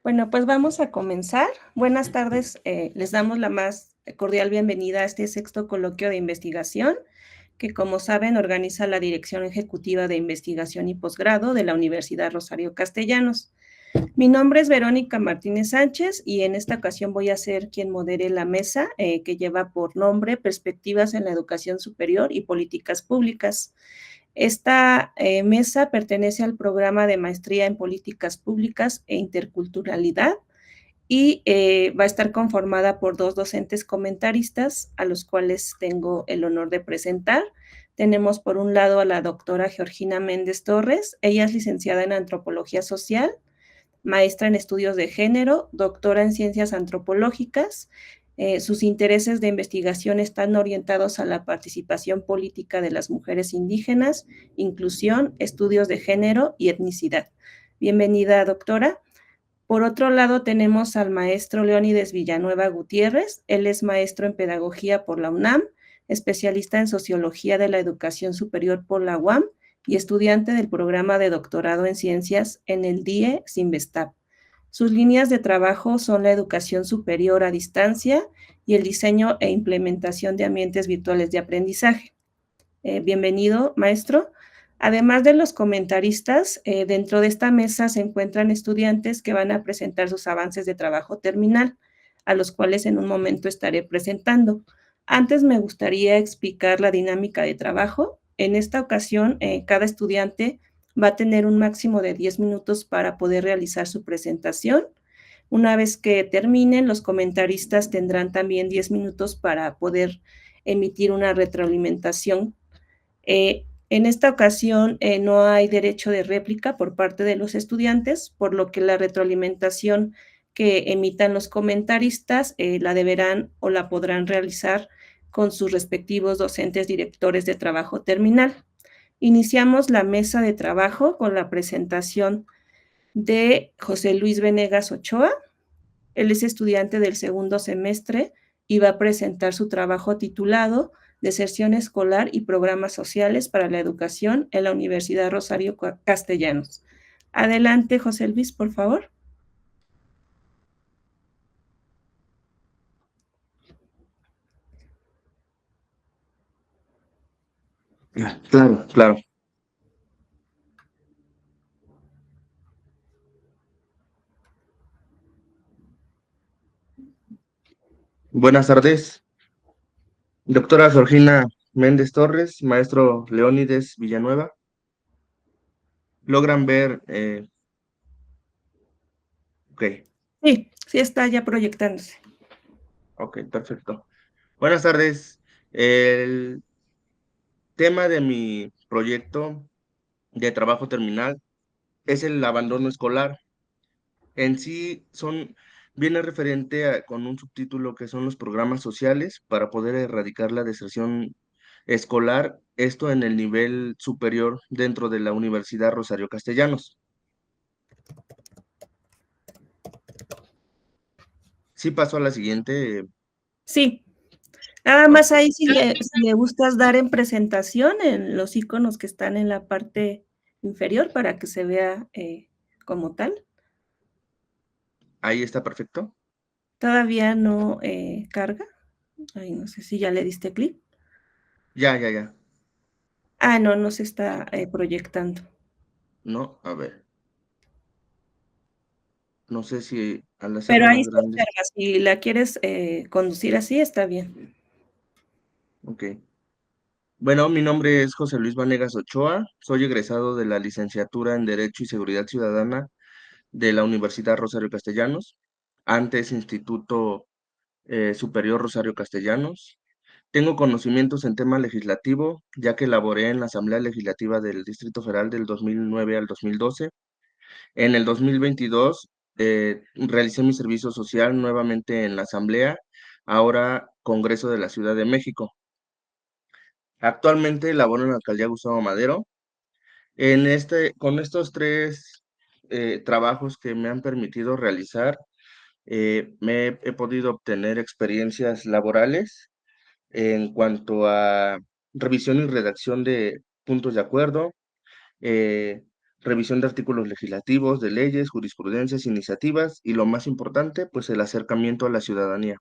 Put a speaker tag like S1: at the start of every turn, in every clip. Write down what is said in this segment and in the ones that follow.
S1: Bueno, pues vamos a comenzar. Buenas tardes, les damos la más cordial bienvenida a este sexto coloquio de investigación que, como saben, organiza la Dirección Ejecutiva de Investigación y Posgrado de la Universidad Rosario Castellanos. Mi nombre es Verónica Martínez Sánchez y en esta ocasión voy a ser quien modere la mesa que lleva por nombre Perspectivas en la Educación Superior y Políticas Públicas. Esta mesa pertenece al programa de maestría en políticas públicas e interculturalidad y va a estar conformada por dos docentes comentaristas a los cuales tengo el honor de presentar. Tenemos por un lado a la doctora Georgina Méndez Torres. Ella es licenciada en Antropología Social, maestra en estudios de género, doctora en ciencias antropológicas. Sus intereses de investigación están orientados a la participación política de las mujeres indígenas, inclusión, estudios de género y etnicidad. Bienvenida, doctora. Por otro lado, tenemos al maestro Leónides Villanueva Gutiérrez. Él es maestro en pedagogía por la UNAM, especialista en sociología de la educación superior por la UAM y estudiante del programa de doctorado en ciencias en el DIE Sinvestap. Sus líneas de trabajo son la educación superior a distancia y el diseño e implementación de ambientes virtuales de aprendizaje. Bienvenido, maestro. Además de los comentaristas, dentro de esta mesa se encuentran estudiantes que van a presentar sus avances de trabajo terminal, a los cuales en un momento estaré presentando. Antes me gustaría explicar la dinámica de trabajo. En esta ocasión, cada estudiante va a tener un máximo de 10 minutos para poder realizar su presentación. Una vez que terminen, los comentaristas tendrán también 10 minutos para poder emitir una retroalimentación. En esta ocasión no hay derecho de réplica por parte de los estudiantes, por lo que la retroalimentación que emitan los comentaristas la deberán o la podrán realizar con sus respectivos docentes directores de trabajo terminal. Iniciamos la mesa de trabajo con la presentación de José Luis Venegas Ochoa. Él es estudiante del segundo semestre y va a presentar su trabajo titulado Deserción escolar y programas sociales para la educación en la Universidad Rosario Castellanos. Adelante, José Luis, por favor.
S2: Claro, claro. Buenas tardes, doctora Georgina Méndez Torres, maestro Leónides Villanueva. ¿Logran ver? Ok,
S1: Sí, sí está ya proyectándose.
S2: ok, perfecto. Buenas tardes. El tema de mi proyecto de trabajo terminal es el abandono escolar. En sí viene referente con un subtítulo que son los programas sociales para poder erradicar la deserción escolar, esto en el nivel superior dentro de la Universidad Rosario Castellanos. Sí paso a la siguiente.
S1: Sí, nada
S2: Ok,
S1: más ahí si le gustas dar en presentación en los iconos que están en la parte inferior para que se vea como tal.
S2: ahí está perfecto.
S1: Todavía no carga. Ay, no sé si ya le diste clic.
S2: Ya, ya, ya.
S1: Ah, no, no se está proyectando.
S2: No, a ver. No sé si al
S1: Pero
S2: hacerlo
S1: ahí
S2: más
S1: se
S2: grande.
S1: observa, si la quieres conducir así, está bien.
S2: Ok. Bueno, mi nombre es José Luis Vanegas Ochoa. Soy egresado de la licenciatura en Derecho y Seguridad Ciudadana de la Universidad Rosario Castellanos, antes Instituto Superior Rosario Castellanos. Tengo conocimientos en tema legislativo, ya que laboré en la Asamblea Legislativa del Distrito Federal del 2009 al 2012. En el 2022 realicé mi servicio social nuevamente en la Asamblea, ahora Congreso de la Ciudad de México. Actualmente laboro en la Alcaldía Gustavo Madero. Con estos tres trabajos que me han permitido realizar, he podido obtener experiencias laborales en cuanto a revisión y redacción de puntos de acuerdo, eh, revisión de artículos legislativos, de leyes, jurisprudencias, iniciativas y lo más importante, pues el acercamiento a la ciudadanía.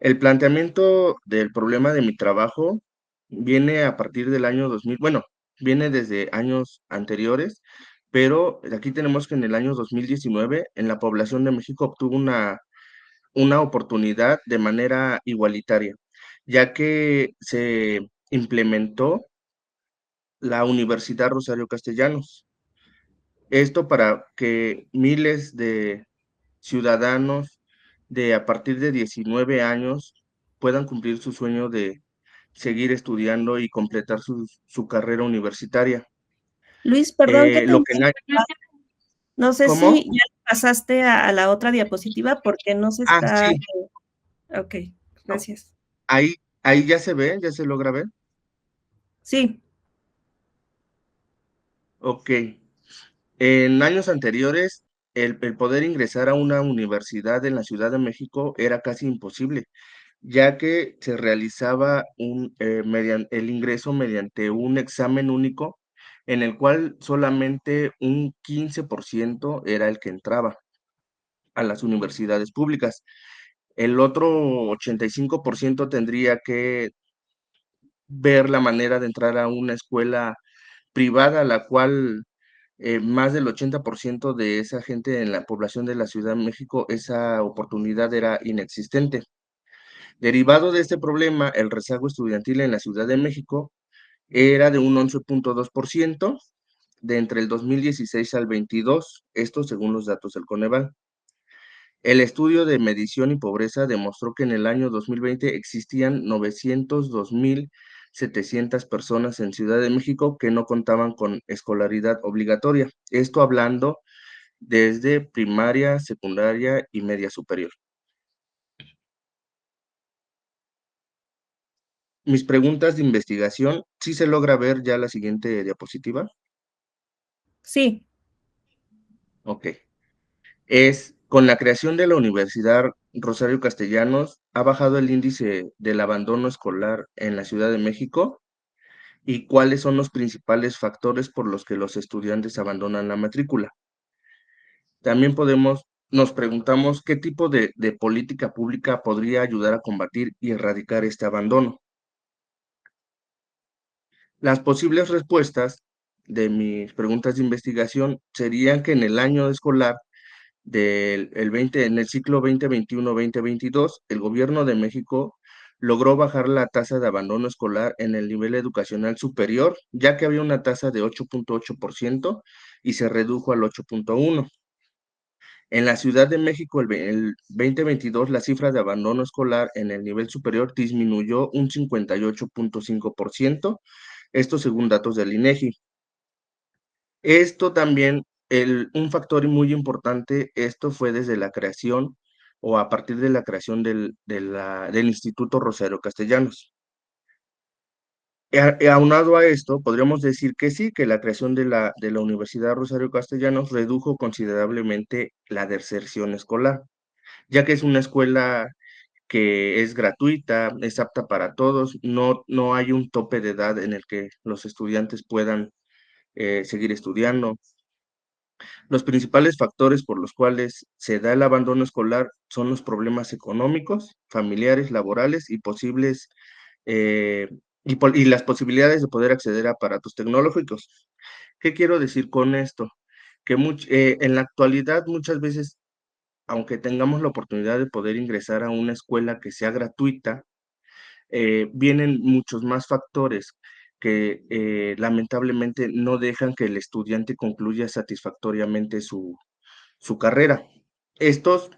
S2: El planteamiento del problema de mi trabajo viene a partir del año 2000, bueno, viene desde años anteriores, pero aquí tenemos que en el año 2019 en la población de México obtuvo una oportunidad de manera igualitaria, ya que se implementó la Universidad Rosario Castellanos. Esto para que miles de ciudadanos de a partir de 19 años puedan cumplir su sueño de seguir estudiando y completar su carrera universitaria.
S1: Luis, perdón que te
S2: Lo que
S1: interrumpa. No sé
S2: ¿Cómo?
S1: si ya pasaste a la otra diapositiva porque no se
S2: Ah,
S1: está.
S2: sí,
S1: Ok, gracias.
S2: ahí ya se ve, ya se logra ver.
S1: Sí,
S2: Ok. En años anteriores, el poder ingresar a una universidad en la Ciudad de México era casi imposible, ya que se realizaba el ingreso mediante un examen único en el cual solamente un 15% era el que entraba a las universidades públicas. El otro 85% tendría que ver la manera de entrar a una escuela privada, la cual más del 80% de esa gente en la población de la Ciudad de México, esa oportunidad era inexistente. Derivado de este problema, el rezago estudiantil en la Ciudad de México era de un 11.2% de entre el 2016 al 22, esto según los datos del Coneval. El estudio de medición y pobreza demostró que en el año 2020 existían 902.700 personas en Ciudad de México que no contaban con escolaridad obligatoria. Esto hablando desde primaria, secundaria y media superior. Mis preguntas de investigación, ¿sí se logra ver ya la siguiente diapositiva?
S1: sí.
S2: Ok. Es con la creación de la Universidad Rosario Castellanos, ha bajado el índice del abandono escolar en la Ciudad de México y cuáles son los principales factores por los que los estudiantes abandonan la matrícula. También nos preguntamos qué tipo de política pública podría ayudar a combatir y erradicar este abandono. Las posibles respuestas de mis preguntas de investigación serían que en el año escolar en el ciclo 2021-2022, el gobierno de México logró bajar la tasa de abandono escolar en el nivel educacional superior, ya que había una tasa de 8.8% y se redujo al 8.1%. En la Ciudad de México, el 2022, la cifra de abandono escolar en el nivel superior disminuyó un 58.5%, esto según datos del INEGI. Esto también, un factor muy importante, esto fue desde la creación o a partir de la creación del Instituto Rosario Castellanos. Aunado a esto, podríamos decir que sí, que la creación de la Universidad Rosario Castellanos redujo considerablemente la deserción escolar, ya que es una escuela que es gratuita, es apta para todos, no hay un tope de edad en el que los estudiantes puedan seguir estudiando. Los principales factores por los cuales se da el abandono escolar son los problemas económicos, familiares, laborales y posibles eh, y las posibilidades de poder acceder a aparatos tecnológicos. ¿Qué quiero decir con esto? Que en la actualidad muchas veces, aunque tengamos la oportunidad de poder ingresar a una escuela que sea gratuita, vienen muchos más factores que lamentablemente no dejan que el estudiante concluya satisfactoriamente su carrera. Estos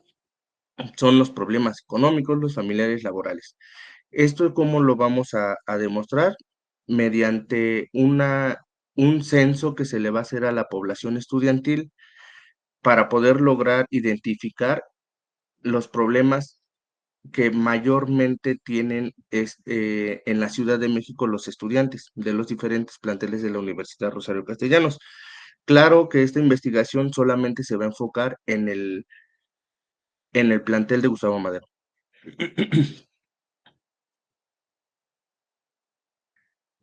S2: son los problemas económicos, los familiares, laborales. ¿Esto cómo lo vamos a demostrar? Mediante un censo que se le va a hacer a la población estudiantil para poder lograr identificar los problemas que mayormente tienen en la Ciudad de México los estudiantes de los diferentes planteles de la Universidad Rosario Castellanos. Claro que esta investigación solamente se va a enfocar en el plantel de Gustavo Madero.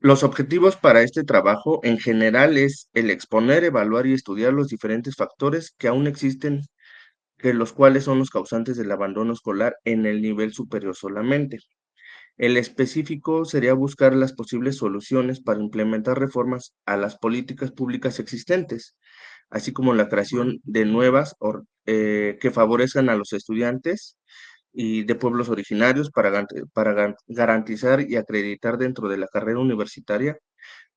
S2: Los objetivos para este trabajo en general es el exponer, evaluar y estudiar los diferentes factores que aún existen, que los cuales son los causantes del abandono escolar en el nivel superior solamente. El específico sería buscar las posibles soluciones para implementar reformas a las políticas públicas existentes, así como la creación de nuevas que favorezcan a los estudiantes y de pueblos originarios para garantizar y acreditar dentro de la carrera universitaria,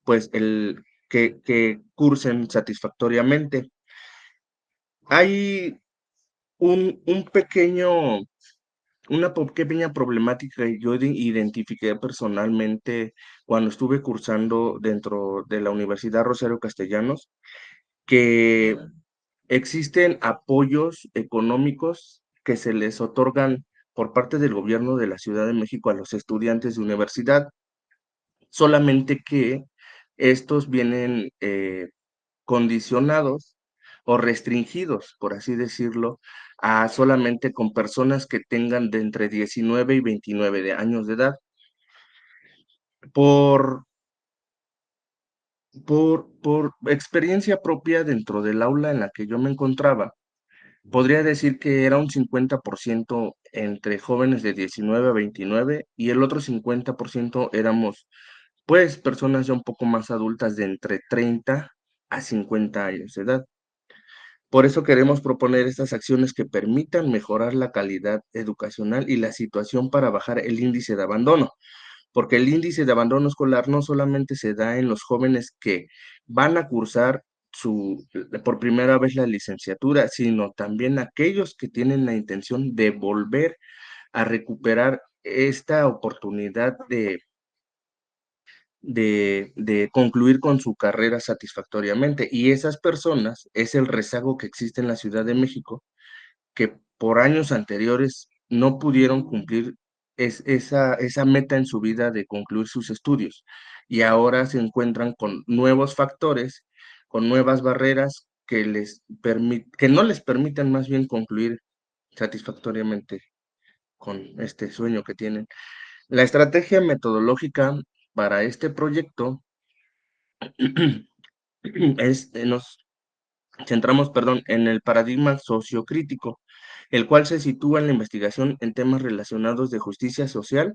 S2: pues que cursen satisfactoriamente. Hay un pequeño pequeña problemática que yo identifiqué personalmente cuando estuve cursando dentro de la Universidad Rosario Castellanos, que existen apoyos económicos que se les otorgan por parte del gobierno de la Ciudad de México a los estudiantes de universidad, solamente que estos vienen condicionados o restringidos, por así decirlo, a solamente con personas que tengan de entre 19 y 29 de años de edad. Por, por experiencia propia dentro del aula en la que yo me encontraba, podría decir que era un 50% entre jóvenes de 19 a 29 y el otro 50% éramos, pues, personas ya un poco más adultas de entre 30 a 50 años de edad. Por eso queremos proponer estas acciones que permitan mejorar la calidad educacional y la situación para bajar el índice de abandono, porque el índice de abandono escolar no solamente se da en los jóvenes que van a cursar por primera vez la licenciatura, sino también aquellos que tienen la intención de volver a recuperar esta oportunidad de concluir con su carrera satisfactoriamente. Y esas personas es el rezago que existe en la Ciudad de México, que por años anteriores no pudieron cumplir esa meta en su vida de concluir sus estudios. Y ahora se encuentran con nuevos factores, con nuevas barreras que no les permiten más bien concluir satisfactoriamente con este sueño que tienen. La estrategia metodológica para este proyecto nos centramos, perdón, en el paradigma sociocrítico, el cual se sitúa en la investigación en temas relacionados de justicia social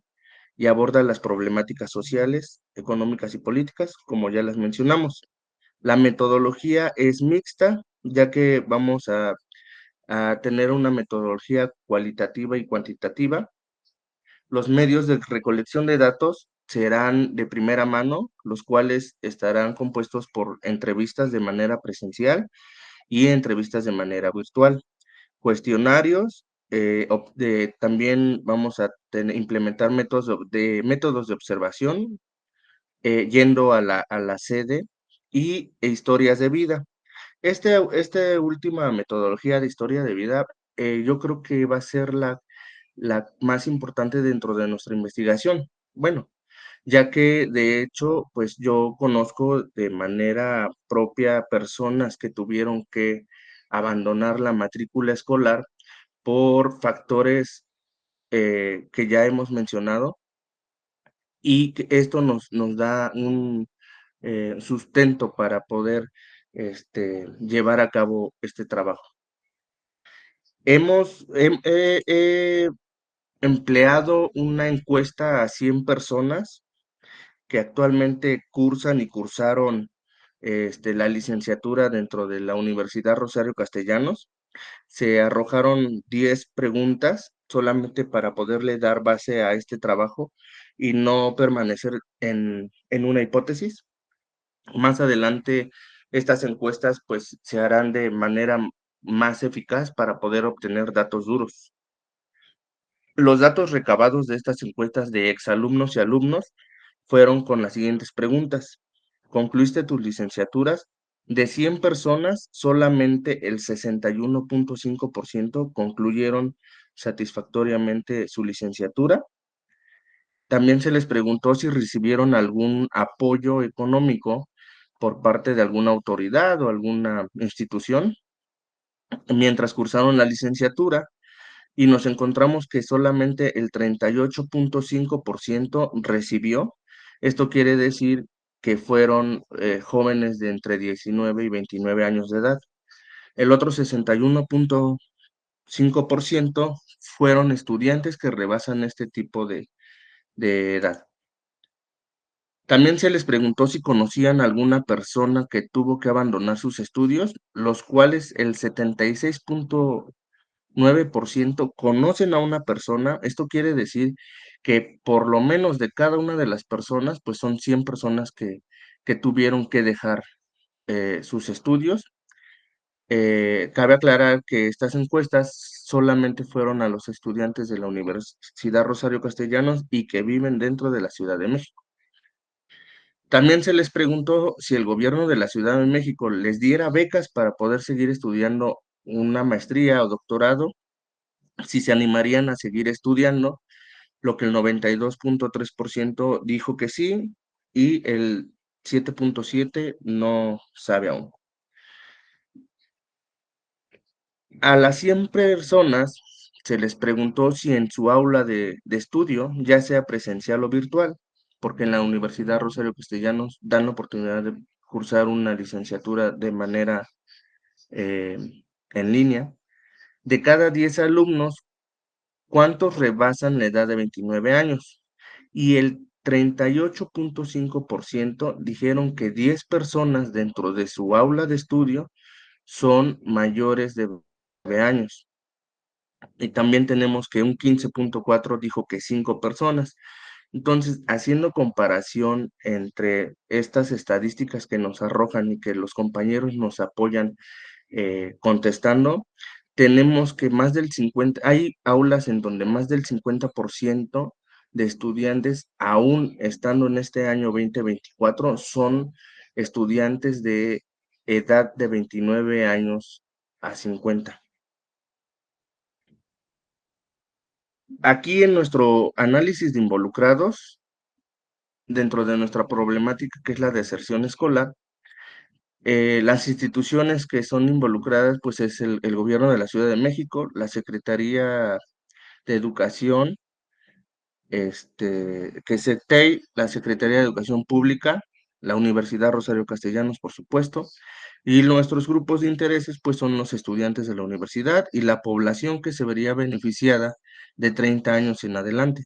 S2: y aborda las problemáticas sociales, económicas y políticas, como ya las mencionamos. La metodología es mixta, ya que vamos a tener una metodología cualitativa y cuantitativa. Los medios de recolección de datos serán de primera mano, los cuales estarán compuestos por entrevistas de manera presencial y entrevistas de manera virtual. Cuestionarios, también vamos a implementar métodos de observación, yendo a la sede e historias de vida. Esta última metodología de historia de vida, yo creo que va a ser la más importante dentro de nuestra investigación. Bueno, ya que de hecho, pues yo conozco de manera propia personas que tuvieron que abandonar la matrícula escolar por factores que ya hemos mencionado y que esto nos da un sustento para poder llevar a cabo este trabajo. He empleado una encuesta a 100 personas que actualmente cursan y cursaron la licenciatura dentro de la Universidad Rosario Castellanos. Se arrojaron 10 preguntas solamente para poderle dar base a este trabajo y no permanecer en una hipótesis. Más adelante, estas encuestas pues se harán de manera más eficaz para poder obtener datos duros. Los datos recabados de estas encuestas de exalumnos y alumnos fueron con las siguientes preguntas. ¿Concluiste tus licenciaturas? De 100 personas, solamente el 61.5% concluyeron satisfactoriamente su licenciatura. También se les preguntó si recibieron algún apoyo económico por parte de alguna autoridad o alguna institución mientras cursaron la licenciatura y nos encontramos que solamente el 38.5% recibió Esto quiere decir que fueron jóvenes de entre 19 y 29 años de edad. El otro 61.5% fueron estudiantes que rebasan este tipo de edad. También se les preguntó si conocían a alguna persona que tuvo que abandonar sus estudios, los cuales el 76.9% conocen a una persona. Esto quiere decir que por lo menos de cada una de las personas, pues son 100 personas que tuvieron que dejar sus estudios. Cabe aclarar que estas encuestas solamente fueron a los estudiantes de la Universidad Rosario Castellanos y que viven dentro de la Ciudad de México. También se les preguntó si el gobierno de la Ciudad de México les diera becas para poder seguir estudiando una maestría o doctorado, si se animarían a seguir estudiando, lo que el 92.3% dijo que sí y el 7.7% no sabe aún. A las 100 personas se les preguntó si en su aula de estudio, ya sea presencial o virtual, porque en la Universidad Rosario Castellanos dan la oportunidad de cursar una licenciatura de manera eh, en línea, de cada 10 alumnos, ¿cuántos rebasan la edad de 29 años? Y el 38.5% dijeron que 10 personas dentro de su aula de estudio son mayores de 9 años. Y también tenemos que un 15.4 dijo que 5 personas. Entonces, haciendo comparación entre estas estadísticas que nos arrojan y que los compañeros nos apoyan contestando, tenemos que más del 50, hay aulas en donde más del 50% de estudiantes, aún estando en este año 2024, son estudiantes de edad de 29 años a 50. Aquí en nuestro análisis de involucrados, dentro de nuestra problemática que es la deserción escolar, las instituciones que son involucradas, pues es el gobierno de la Ciudad de México, la Secretaría de Educación, que es SECTEI, la Secretaría de Educación Pública, la Universidad Rosario Castellanos, por supuesto, y nuestros grupos de intereses, pues son los estudiantes de la universidad y la población que se vería beneficiada de 30 años en adelante.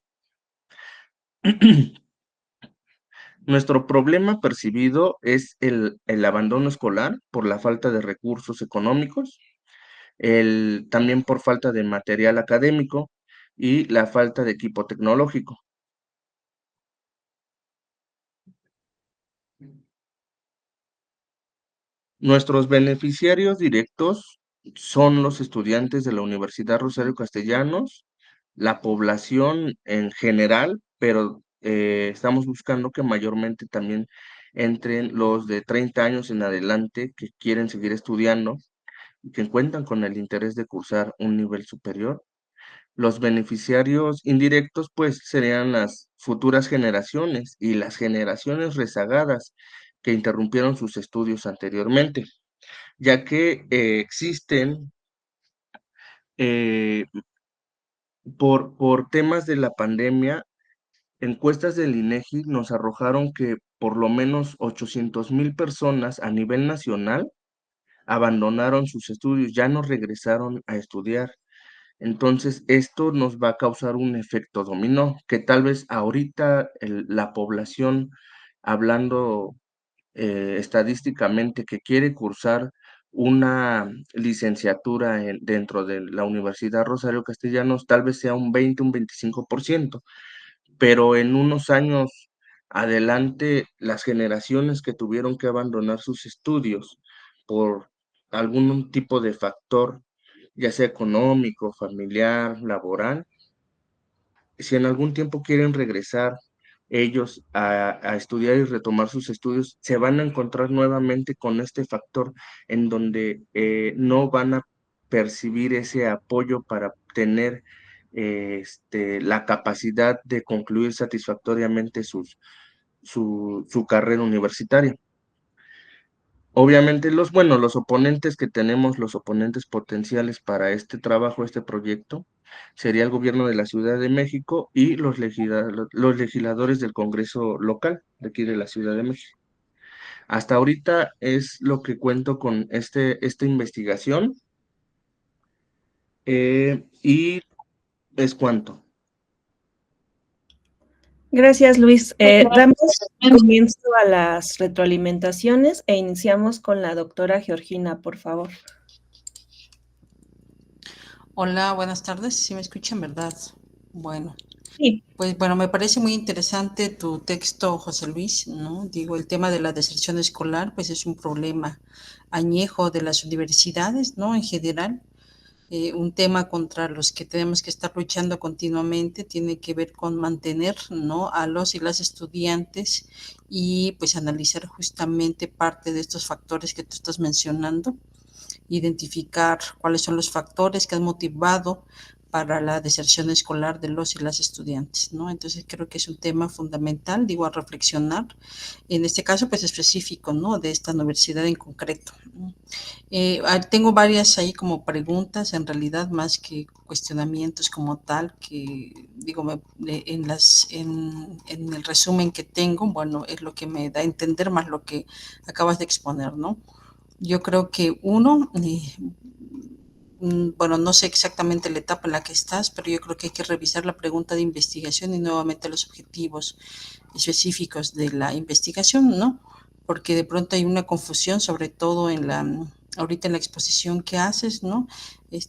S2: Nuestro problema percibido es el abandono escolar por la falta de recursos económicos, también por falta de material académico y la falta de equipo tecnológico. Nuestros beneficiarios directos son los estudiantes de la Universidad Rosario Castellanos, la población en general, pero estamos buscando que mayormente también entren los de 30 años en adelante que quieren seguir estudiando y que cuentan con el interés de cursar un nivel superior. Los beneficiarios indirectos, pues, serían las futuras generaciones y las generaciones rezagadas que interrumpieron sus estudios anteriormente, ya que existen, eh, por temas de la pandemia, encuestas del INEGI nos arrojaron que por lo menos 800,000 personas a nivel nacional abandonaron sus estudios, ya no regresaron a estudiar. Entonces, esto nos va a causar un efecto dominó, que tal vez ahorita la población, hablando estadísticamente, que quiere cursar una licenciatura dentro de la Universidad Rosario Castellanos, tal vez sea un 20, un 25%, pero en unos años adelante, las generaciones que tuvieron que abandonar sus estudios por algún tipo de factor, ya sea económico, familiar, laboral, si en algún tiempo quieren regresar ellos a estudiar y retomar sus estudios, se van a encontrar nuevamente con este factor en donde no van a percibir ese apoyo para tener la capacidad de concluir satisfactoriamente su carrera universitaria. Obviamente los oponentes que tenemos, los oponentes potenciales para este trabajo, este proyecto, sería el gobierno de la Ciudad de México y los legisladores del Congreso local de aquí de la Ciudad de México. Hasta ahorita es lo que cuento con esta investigación y es cuanto.
S1: Gracias, Luis. Damos comienzo a las retroalimentaciones e iniciamos con la doctora Georgina, por favor.
S3: Hola, buenas tardes. ¿Sí me escuchan, verdad? Bueno,
S1: Sí.
S3: pues bueno, me parece muy interesante tu texto, José Luis, ¿no? Digo, el tema de la deserción escolar, pues es un problema añejo de las universidades, ¿no? En general, un tema contra los que tenemos que estar luchando continuamente, tiene que ver con mantener, ¿no? A los y las estudiantes y pues analizar justamente parte de estos factores que tú estás mencionando, identificar cuáles son los factores que han motivado para la deserción escolar de los y las estudiantes, ¿no? Entonces creo que es un tema fundamental, digo, a reflexionar, en este caso pues específico, ¿no? De esta universidad en concreto. Tengo varias ahí como preguntas, en realidad más que cuestionamientos como tal, que digo, en el resumen que tengo, bueno, es lo que me da a entender más lo que acabas de exponer, ¿no? Yo creo que uno, bueno, no sé exactamente la etapa en la que estás, pero yo creo que hay que revisar la pregunta de investigación y nuevamente los objetivos específicos de la investigación, ¿no? Porque de pronto hay una confusión, sobre todo ahorita en la exposición que haces, ¿no?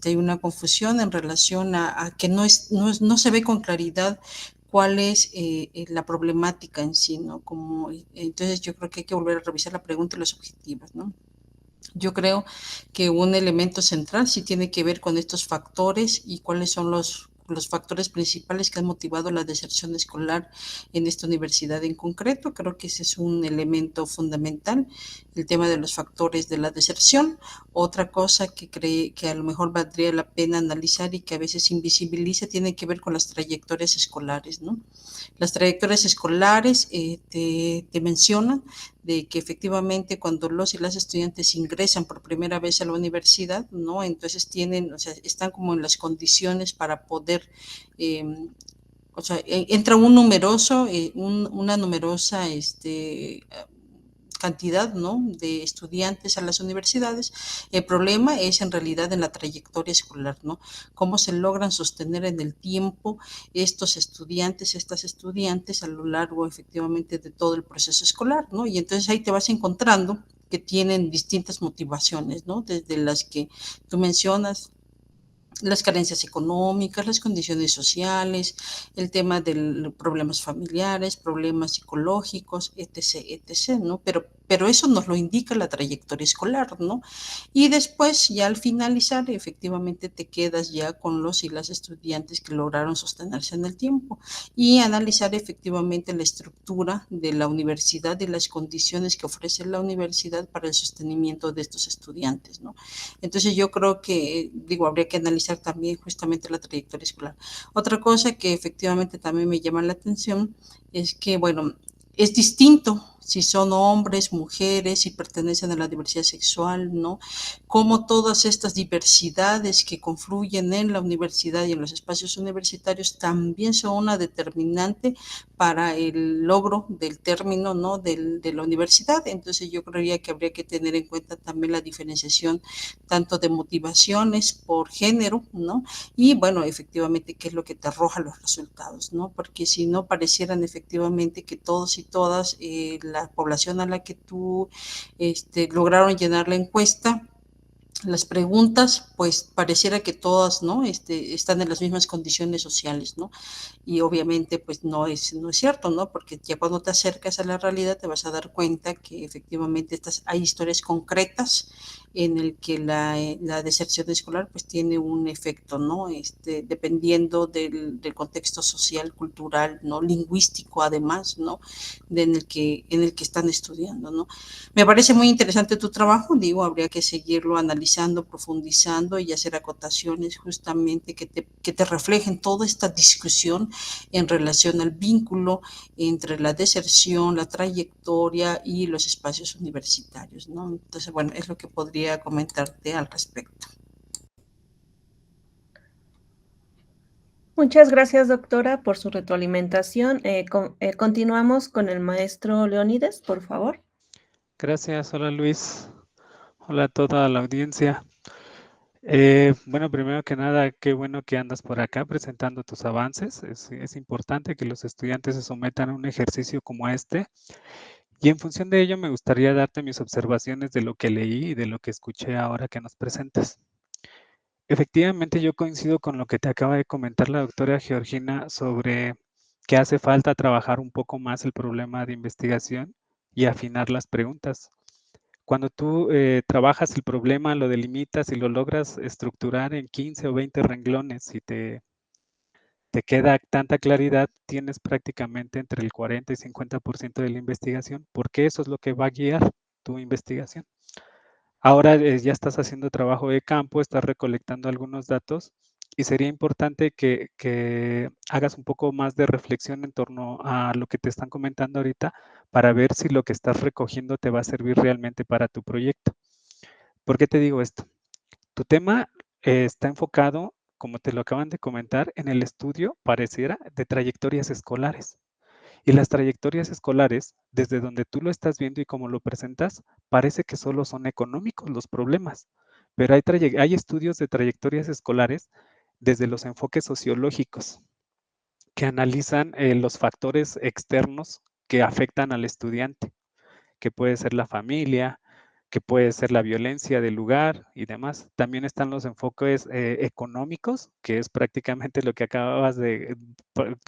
S3: Hay una confusión en relación a que no se ve con claridad cuál es la problemática en sí, ¿no? Entonces yo creo que hay que volver a revisar la pregunta y los objetivos, ¿no? Yo creo que un elemento central sí tiene que ver con estos factores y cuáles son los factores principales que han motivado la deserción escolar en esta universidad en concreto. Creo que ese es un elemento fundamental, el tema de los factores de la deserción. Otra cosa que cree que a lo mejor valdría la pena analizar y que a veces invisibiliza tiene que ver con las trayectorias escolares, ¿no? Las trayectorias escolares te mencionan de que efectivamente cuando los y las estudiantes ingresan por primera vez a la universidad, ¿no? Entonces o sea, están como en las condiciones para poder, eh, o sea, entra una numerosa, cantidad, ¿no? De estudiantes a las universidades. El problema es en realidad en la trayectoria escolar, ¿no? Cómo se logran sostener en el tiempo estos estudiantes, estas estudiantes a lo largo efectivamente de todo el proceso escolar, ¿no? Y entonces ahí te vas encontrando que tienen distintas motivaciones, ¿no? Desde las que tú mencionas, las carencias económicas, las condiciones sociales, el tema de problemas familiares, problemas psicológicos, etc., etc., ¿no? Pero eso nos lo indica la trayectoria escolar, ¿no? Y después, ya al finalizar, efectivamente te quedas ya con los y las estudiantes que lograron sostenerse en el tiempo y analizar efectivamente la estructura de la universidad y las condiciones que ofrece la universidad para el sostenimiento de estos estudiantes, ¿no? Entonces yo creo que, digo, habría que analizar también justamente la trayectoria escolar. Otra cosa que efectivamente también me llama la atención es que, bueno, es distinto si son hombres, mujeres, si pertenecen a la diversidad sexual, ¿no? Cómo todas estas diversidades que confluyen en la universidad y en los espacios universitarios también son una determinante para el logro del término, ¿no? De la universidad. Entonces yo creería que habría que tener en cuenta también la diferenciación tanto de motivaciones por género, ¿no? Y bueno, efectivamente, qué es lo que te arroja los resultados, ¿no? Porque si no parecieran efectivamente que todos y todas, la población a la que tú lograron llenar la encuesta, las preguntas, pues pareciera que todas, ¿no? Están en las mismas condiciones sociales, ¿no? Y obviamente, pues no es cierto, ¿no? Porque ya cuando te acercas a la realidad te vas a dar cuenta que efectivamente hay historias concretas en el que la deserción escolar pues tiene un efecto, ¿no? Dependiendo del contexto social, cultural, ¿no? Lingüístico además, ¿no? En el que están estudiando, ¿no? Me parece muy interesante tu trabajo, digo, habría que seguirlo analizando, profundizando y hacer acotaciones justamente que te reflejen toda esta discusión en relación al vínculo entre la deserción, la trayectoria y los espacios universitarios, ¿no? Entonces, bueno, es lo que podría comentarte al respecto.
S1: Muchas gracias, doctora, por su retroalimentación. Continuamos con el maestro Leónides, por favor.
S4: Gracias, hola Luis, hola a toda la audiencia. Bueno, primero que nada, qué bueno que andas por acá presentando tus avances. Es importante que los estudiantes se sometan a un ejercicio como este. Y en función de ello, me gustaría darte mis observaciones de lo que leí y de lo que escuché ahora que nos presentas. Efectivamente, yo coincido con lo que te acaba de comentar la doctora Georgina sobre que hace falta trabajar un poco más el problema de investigación y afinar las preguntas. Cuando tú trabajas el problema, lo delimitas y lo logras estructurar en 15 o 20 renglones y te queda tanta claridad, tienes prácticamente entre el 40 y 50% de la investigación, porque eso es lo que va a guiar tu investigación. Ahora ya estás haciendo trabajo de campo, estás recolectando algunos datos y sería importante que hagas un poco más de reflexión en torno a lo que te están comentando ahorita para ver si lo que estás recogiendo te va a servir realmente para tu proyecto. ¿Por qué te digo esto? Tu tema está enfocado, como te lo acaban de comentar, en el estudio, pareciera, de trayectorias escolares. Y las trayectorias escolares, desde donde tú lo estás viendo y como lo presentas, parece que solo son económicos los problemas. Pero hay estudios de trayectorias escolares desde los enfoques sociológicos que analizan los factores externos que afectan al estudiante, que puede ser la familia, que puede ser la violencia del lugar y demás. También están los enfoques económicos, que es prácticamente lo que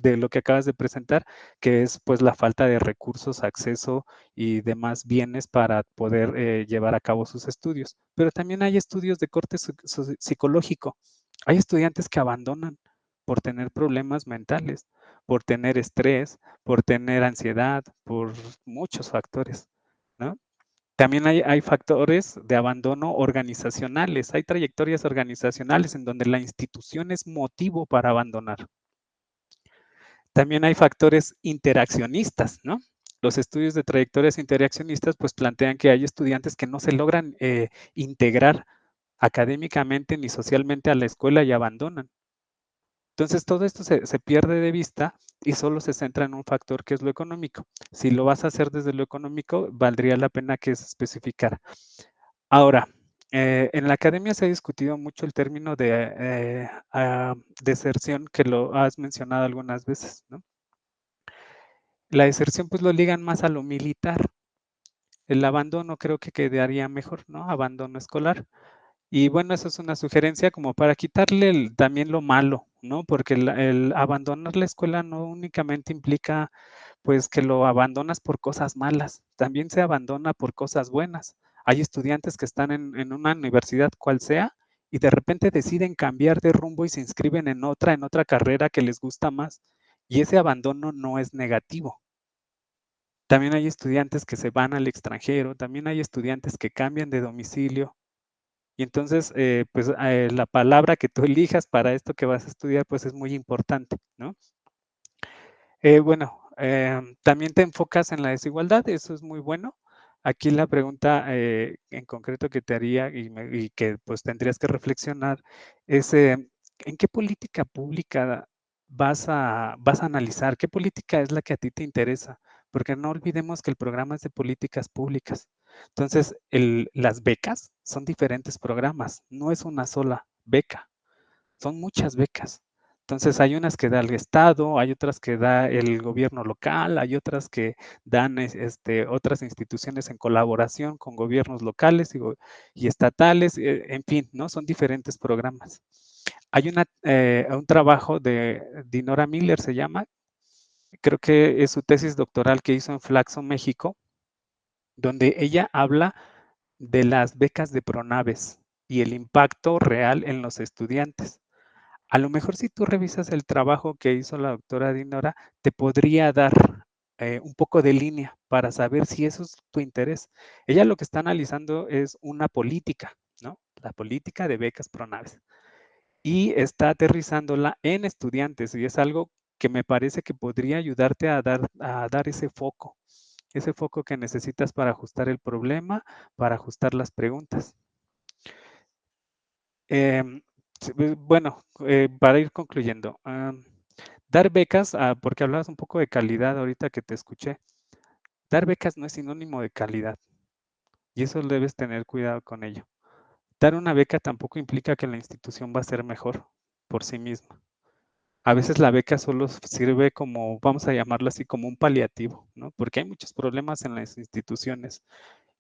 S4: lo que acabas de presentar, que es pues la falta de recursos, acceso y demás bienes para poder llevar a cabo sus estudios. Pero también hay estudios de corte psicológico. Hay estudiantes que abandonan por tener problemas mentales, por tener estrés, por tener ansiedad, por muchos factores, ¿no? También hay factores de abandono organizacionales, hay trayectorias organizacionales en donde la institución es motivo para abandonar. También hay factores interaccionistas, ¿no? Los estudios de trayectorias interaccionistas pues plantean que hay estudiantes que no se logran integrar académicamente ni socialmente a la escuela y abandonan. Entonces, todo esto se pierde de vista y solo se centra en un factor que es lo económico. Si lo vas a hacer desde lo económico, valdría la pena que se especificara. Ahora, en la academia se ha discutido mucho el término de deserción, que lo has mencionado algunas veces, ¿no? La deserción, pues lo ligan más a lo militar. El abandono creo que quedaría mejor, ¿no? Abandono escolar. Y bueno, eso es una sugerencia como para quitarle también lo malo, ¿no? Porque el abandonar la escuela no únicamente implica pues que lo abandonas por cosas malas, también se abandona por cosas buenas. Hay estudiantes que están en una universidad cual sea y de repente deciden cambiar de rumbo y se inscriben en otra carrera que les gusta más. Y ese abandono no es negativo. También hay estudiantes que se van al extranjero, también hay estudiantes que cambian de domicilio. Y entonces, pues la palabra que tú elijas para esto que vas a estudiar, pues es muy importante, ¿no? Bueno, también te enfocas en la desigualdad, eso es muy bueno. Aquí la pregunta en concreto que te haría y que pues tendrías que reflexionar es ¿en qué política pública vas a analizar? ¿Qué política es la que a ti te interesa? Porque no olvidemos que el programa es de políticas públicas. Entonces, las becas son diferentes programas, no es una sola beca, son muchas becas. Entonces, hay unas que da el Estado, hay otras que da el gobierno local, hay otras que dan otras instituciones en colaboración con gobiernos locales y estatales, en fin, ¿no? Son diferentes programas. Hay un trabajo de Dinora Miller, se llama, creo que es su tesis doctoral que hizo en Flaxo, México, donde ella habla de las becas de Pronaves y el impacto real en los estudiantes. A lo mejor si tú revisas el trabajo que hizo la doctora Dinora, te podría dar un poco de línea para saber si eso es tu interés. Ella lo que está analizando es una política, ¿no? La política de becas Pronaves. Y está aterrizándola en estudiantes y es algo que me parece que podría ayudarte a dar ese foco que necesitas para ajustar el problema, para ajustar las preguntas. Sí, bueno, para ir concluyendo, dar becas, porque hablabas un poco de calidad ahorita que te escuché, dar becas no es sinónimo de calidad y eso debes tener cuidado con ello. Dar una beca tampoco implica que la institución va a ser mejor por sí misma. A veces la beca solo sirve como, vamos a llamarlo así, como un paliativo, ¿no? Porque hay muchos problemas en las instituciones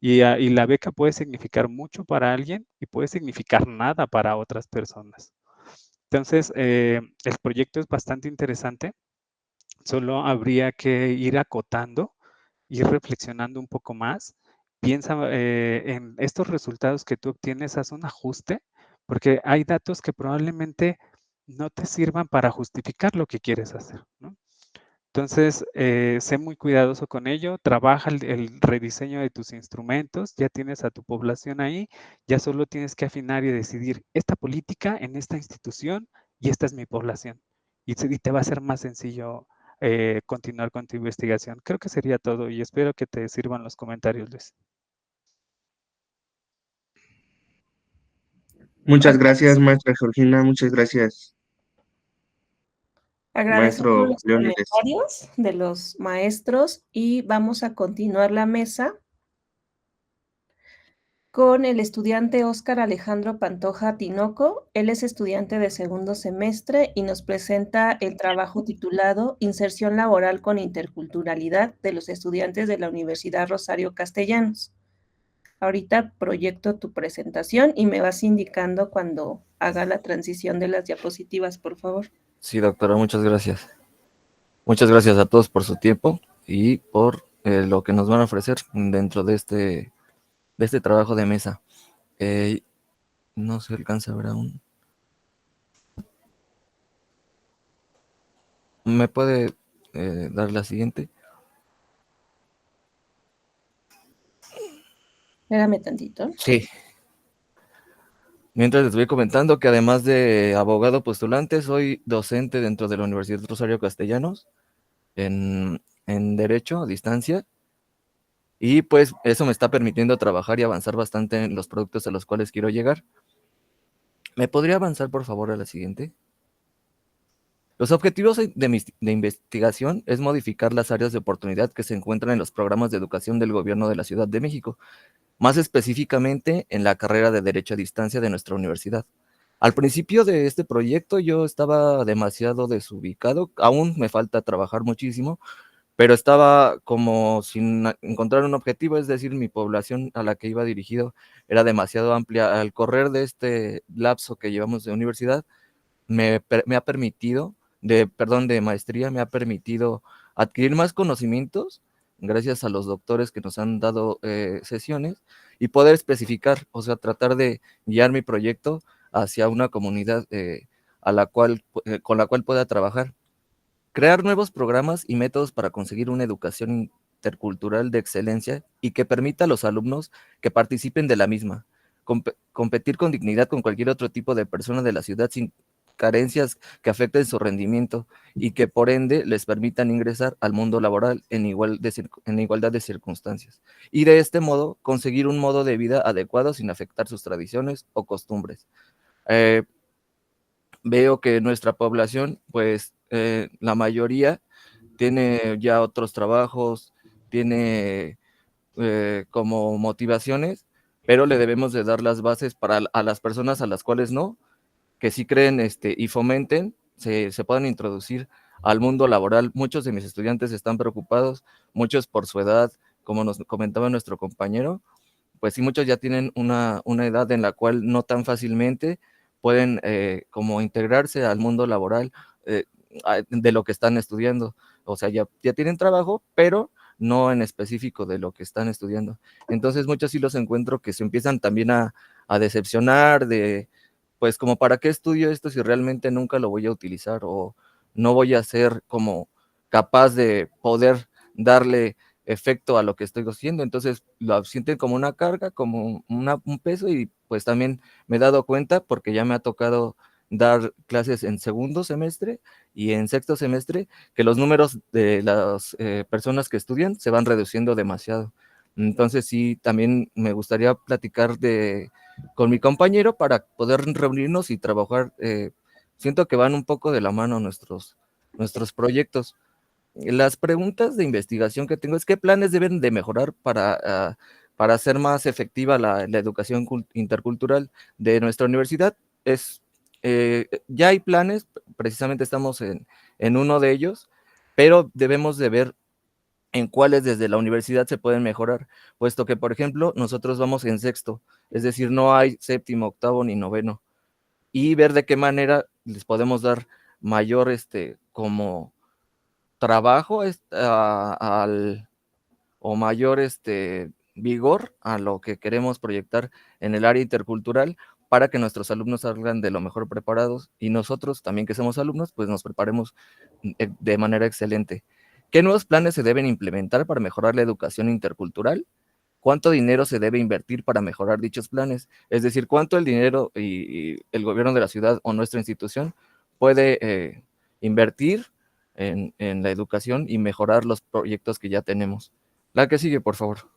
S4: y la beca puede significar mucho para alguien y puede significar nada para otras personas. Entonces, el proyecto es bastante interesante, solo habría que ir acotando, ir reflexionando un poco más. Piensa en estos resultados que tú obtienes, haz un ajuste, porque hay datos que probablemente no te sirvan para justificar lo que quieres hacer, ¿no? Entonces, sé muy cuidadoso con ello, trabaja el rediseño de tus instrumentos, ya tienes a tu población ahí, ya solo tienes que afinar y decidir esta política en esta institución y esta es mi población. Y te va a ser más sencillo continuar con tu investigación. Creo que sería todo y espero que te sirvan los comentarios, Luis.
S2: Muchas gracias, maestra Georgina. Muchas gracias,
S1: Agradecemos
S2: maestro
S1: los
S2: Leónides.
S1: comentarios de los maestros y vamos a continuar la mesa con el estudiante Óscar Alejandro Pantoja Tinoco. Él es estudiante de segundo semestre y nos presenta el trabajo titulado Inserción laboral con interculturalidad de los estudiantes de la Universidad Rosario Castellanos. Ahorita proyecto tu presentación y me vas indicando cuando haga la transición de las diapositivas, por favor.
S5: Sí, doctora, muchas gracias. Muchas gracias a todos por su tiempo y por lo que nos van a ofrecer dentro de este trabajo de mesa. No se alcanza a ver aún. ¿Me puede dar la siguiente?
S1: Espérame tantito.
S5: Sí. Mientras les voy comentando que además de abogado postulante, soy docente dentro de la Universidad Rosario Castellanos en Derecho a distancia. Y pues eso me está permitiendo trabajar y avanzar bastante en los productos a los cuales quiero llegar. ¿Me podría avanzar, por favor, a la siguiente? Los objetivos de investigación es modificar las áreas de oportunidad que se encuentran en los programas de educación del Gobierno de la Ciudad de México, más específicamente en la carrera de Derecho a Distancia de nuestra universidad. Al principio de este proyecto yo estaba demasiado desubicado, aún me falta trabajar muchísimo, pero estaba como sin encontrar un objetivo, es decir, mi población a la que iba dirigido era demasiado amplia. Al correr de este lapso que llevamos de universidad, me ha permitido, de maestría, me ha permitido adquirir más conocimientos gracias a los doctores que nos han dado sesiones y poder especificar, o sea, tratar de guiar mi proyecto hacia una comunidad con la cual pueda trabajar. Crear nuevos programas y métodos para conseguir una educación intercultural de excelencia y que permita a los alumnos que participen de la misma. Competir con dignidad con cualquier otro tipo de persona de la ciudad sin carencias que afecten su rendimiento y que por ende les permitan ingresar al mundo laboral en igualdad de circunstancias. Y de este modo conseguir un modo de vida adecuado sin afectar sus tradiciones o costumbres. Veo que nuestra población, pues la mayoría tiene ya otros trabajos, tiene como motivaciones, pero le debemos de dar las bases para a las personas a las cuales no, que sí creen y fomenten, se puedan introducir al mundo laboral. Muchos de mis estudiantes están preocupados, muchos por su edad, como nos comentaba nuestro compañero, pues sí, muchos ya tienen una edad en la cual no tan fácilmente pueden como integrarse al mundo laboral de lo que están estudiando. O sea, ya tienen trabajo, pero no en específico de lo que están estudiando. Entonces, muchos sí los encuentro que se empiezan también a decepcionar de, pues, como, ¿para qué estudio esto si realmente nunca lo voy a utilizar o no voy a ser como capaz de poder darle efecto a lo que estoy haciendo? Entonces lo sienten como una carga, como un peso, y pues también me he dado cuenta porque ya me ha tocado dar clases en segundo semestre y en sexto semestre que los números de las personas que estudian se van reduciendo demasiado. Entonces sí, también me gustaría platicar de con mi compañero para poder reunirnos y trabajar. Siento que van un poco de la mano nuestros proyectos. Las preguntas de investigación que tengo es qué planes deben de mejorar para hacer más efectiva la educación intercultural de nuestra universidad. Ya hay planes, precisamente estamos en uno de ellos, pero debemos de ver en cuáles desde la universidad se pueden mejorar, puesto que, por ejemplo, nosotros vamos en sexto, es decir, no hay séptimo, octavo ni noveno, y ver de qué manera les podemos dar mayor, como trabajo o mayor vigor a lo que queremos proyectar en el área intercultural para que nuestros alumnos salgan de lo mejor preparados y nosotros también que somos alumnos, pues nos preparemos de manera excelente. ¿Qué nuevos planes se deben implementar para mejorar la educación intercultural? ¿Cuánto dinero se debe invertir para mejorar dichos planes? Es decir, ¿cuánto el dinero y el gobierno de la ciudad o nuestra institución puede invertir en la educación y mejorar los proyectos que ya tenemos? La que sigue, por favor.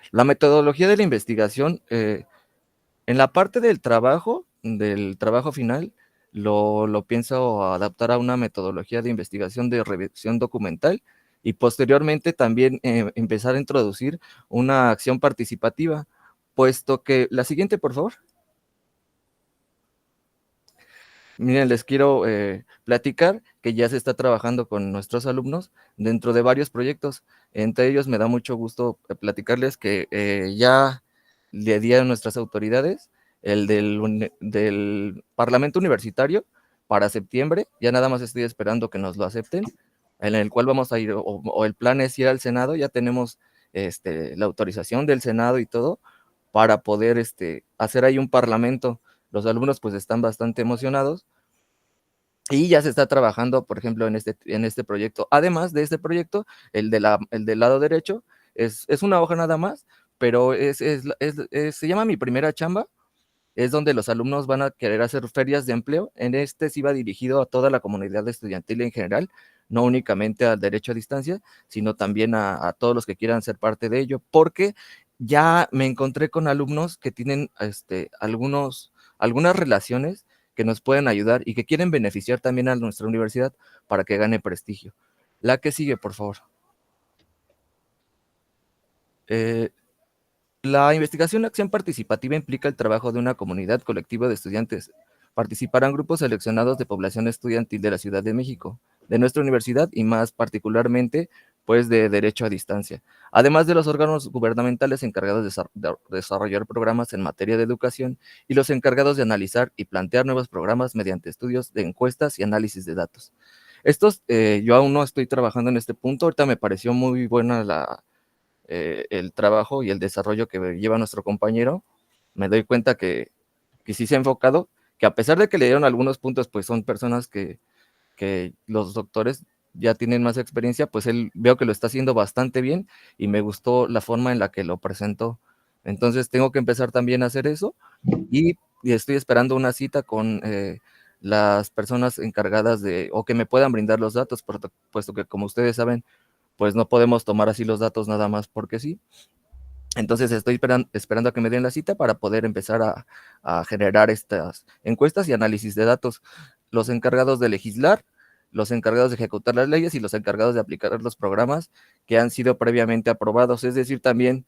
S5: La metodología de la investigación, en la parte del trabajo final, lo pienso adaptar a una metodología de investigación de revisión documental y posteriormente también empezar a introducir una acción participativa, puesto que, la siguiente, por favor. Miren, les quiero platicar que ya se está trabajando con nuestros alumnos dentro de varios proyectos. Entre ellos me da mucho gusto platicarles que ya le di a nuestras autoridades el del Parlamento Universitario para septiembre. Ya nada más estoy esperando que nos lo acepten, en el cual vamos a ir, o el plan es ir al Senado. Ya tenemos la autorización del Senado y todo para poder hacer ahí un parlamento. Los alumnos pues están bastante emocionados y ya se está trabajando, por ejemplo, en este proyecto. Además de este proyecto, el del lado derecho es una hoja nada más, pero se llama Mi Primera Chamba. Es donde los alumnos van a querer hacer ferias de empleo. En sí va dirigido a toda la comunidad estudiantil en general, no únicamente al derecho a distancia, sino también a todos los que quieran ser parte de ello, porque ya me encontré con alumnos que tienen algunas relaciones que nos pueden ayudar y que quieren beneficiar también a nuestra universidad para que gane prestigio. La que sigue, por favor. La investigación acción participativa implica el trabajo de una comunidad colectiva de estudiantes. Participarán grupos seleccionados de población estudiantil de la Ciudad de México, de nuestra universidad y más particularmente, pues, de derecho a distancia. Además de los órganos gubernamentales encargados de desarrollar programas en materia de educación y los encargados de analizar y plantear nuevos programas mediante estudios de encuestas y análisis de datos. Yo aún no estoy trabajando en este punto. Ahorita me pareció muy buena el trabajo y el desarrollo que lleva nuestro compañero. Me doy cuenta que sí se ha enfocado, que a pesar de que le dieron algunos puntos, pues son personas que los doctores ya tienen más experiencia, pues él veo que lo está haciendo bastante bien y me gustó la forma en la que lo presentó. Entonces tengo que empezar también a hacer eso y estoy esperando una cita con las personas encargadas o que me puedan brindar los datos, puesto que, como ustedes saben, pues no podemos tomar así los datos nada más porque sí. Entonces estoy esperando a que me den la cita para poder empezar a generar estas encuestas y análisis de datos. Los encargados de legislar, los encargados de ejecutar las leyes y los encargados de aplicar los programas que han sido previamente aprobados. Es decir, también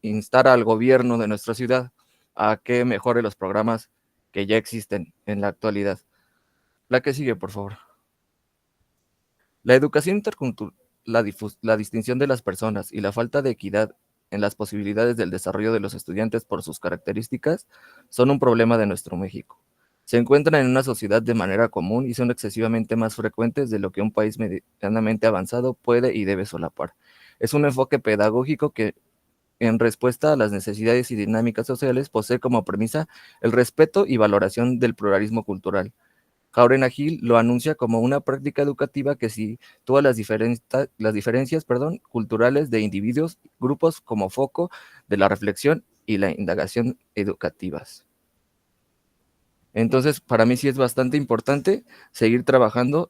S5: instar al gobierno de nuestra ciudad a que mejore los programas que ya existen en la actualidad. La que sigue, por favor. La educación intercultural, la distinción de las personas y la falta de equidad en las posibilidades del desarrollo de los estudiantes por sus características son un problema de nuestro México. Se encuentran en una sociedad de manera común y son excesivamente más frecuentes de lo que un país medianamente avanzado puede y debe solapar. Es un enfoque pedagógico que, en respuesta a las necesidades y dinámicas sociales, posee como premisa el respeto y valoración del pluralismo cultural. Jauregui Gil lo anuncia como una práctica educativa que sitúa las diferencias culturales de individuos, grupos como foco de la reflexión y la indagación educativas. Entonces, para mí sí es bastante importante seguir trabajando.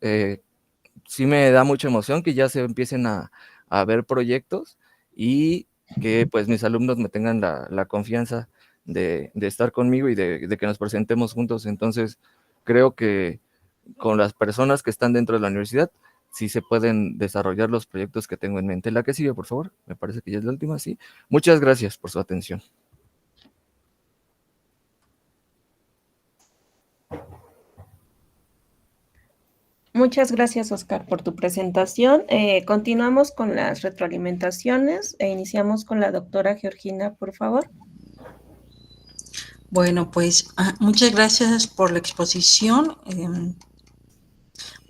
S5: Sí me da mucha emoción que ya se empiecen a ver proyectos y que pues mis alumnos me tengan la confianza de estar conmigo y de que nos presentemos juntos. Entonces, creo que con las personas que están dentro de la universidad, sí se pueden desarrollar los proyectos que tengo en mente. La que sigue, por favor. Me parece que ya es la última, sí. Muchas gracias por su atención.
S1: Muchas gracias, Oscar, por tu presentación. Continuamos con las retroalimentaciones e iniciamos con la doctora Georgina, por favor.
S3: Bueno, pues muchas gracias por la exposición.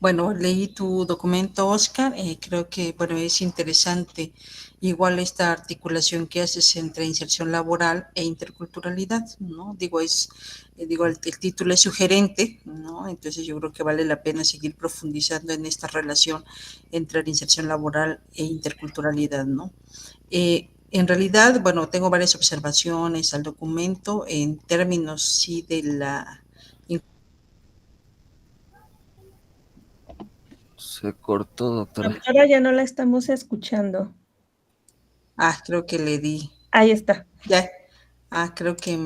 S3: Bueno, leí tu documento, Oscar. Creo que, bueno, es interesante igual esta articulación que haces entre inserción laboral e interculturalidad, ¿no? Digo, el título es sugerente, ¿no? Entonces yo creo que vale la pena seguir profundizando en esta relación entre la inserción laboral e interculturalidad, ¿no? En realidad, bueno, tengo varias observaciones al documento en términos, sí, de la...
S5: Se cortó, doctora.
S1: Doctora, ya no la estamos escuchando.
S3: creo que le di...
S1: Ahí está.
S3: Ya. Creo que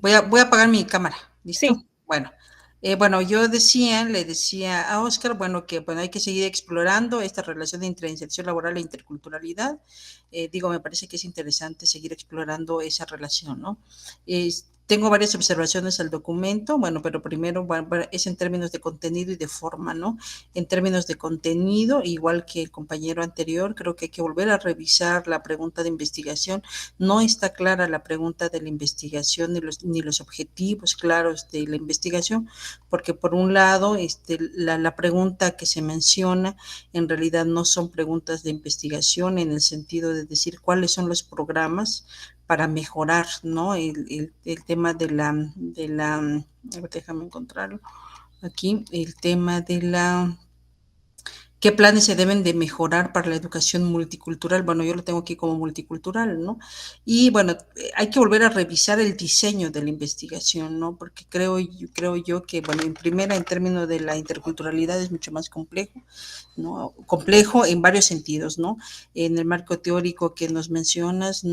S3: voy a apagar mi cámara. ¿Listo?
S1: Sí.
S3: Bueno, yo le decía a Oscar, bueno, que bueno, hay que seguir explorando esta relación entre inserción laboral e interculturalidad. Me parece que es interesante seguir explorando esa relación, ¿no? Tengo varias observaciones al documento, bueno, pero primero es en términos de contenido y de forma, ¿no? En términos de contenido, igual que el compañero anterior, creo que hay que volver a revisar la pregunta de investigación. No está clara la pregunta de la investigación ni los objetivos claros de la investigación, porque por un lado, la pregunta que se menciona en realidad no son preguntas de investigación en el sentido de decir cuáles son los programas para mejorar, ¿no? El tema déjame encontrarlo aquí, el tema de ¿qué planes se deben de mejorar para la educación multicultural? Bueno, yo lo tengo aquí como multicultural, ¿no? Y bueno, hay que volver a revisar el diseño de la investigación, ¿no? Porque creo yo que, bueno, en términos de la interculturalidad es mucho más complejo, ¿no? Complejo en varios sentidos, ¿no? En el marco teórico que nos mencionas,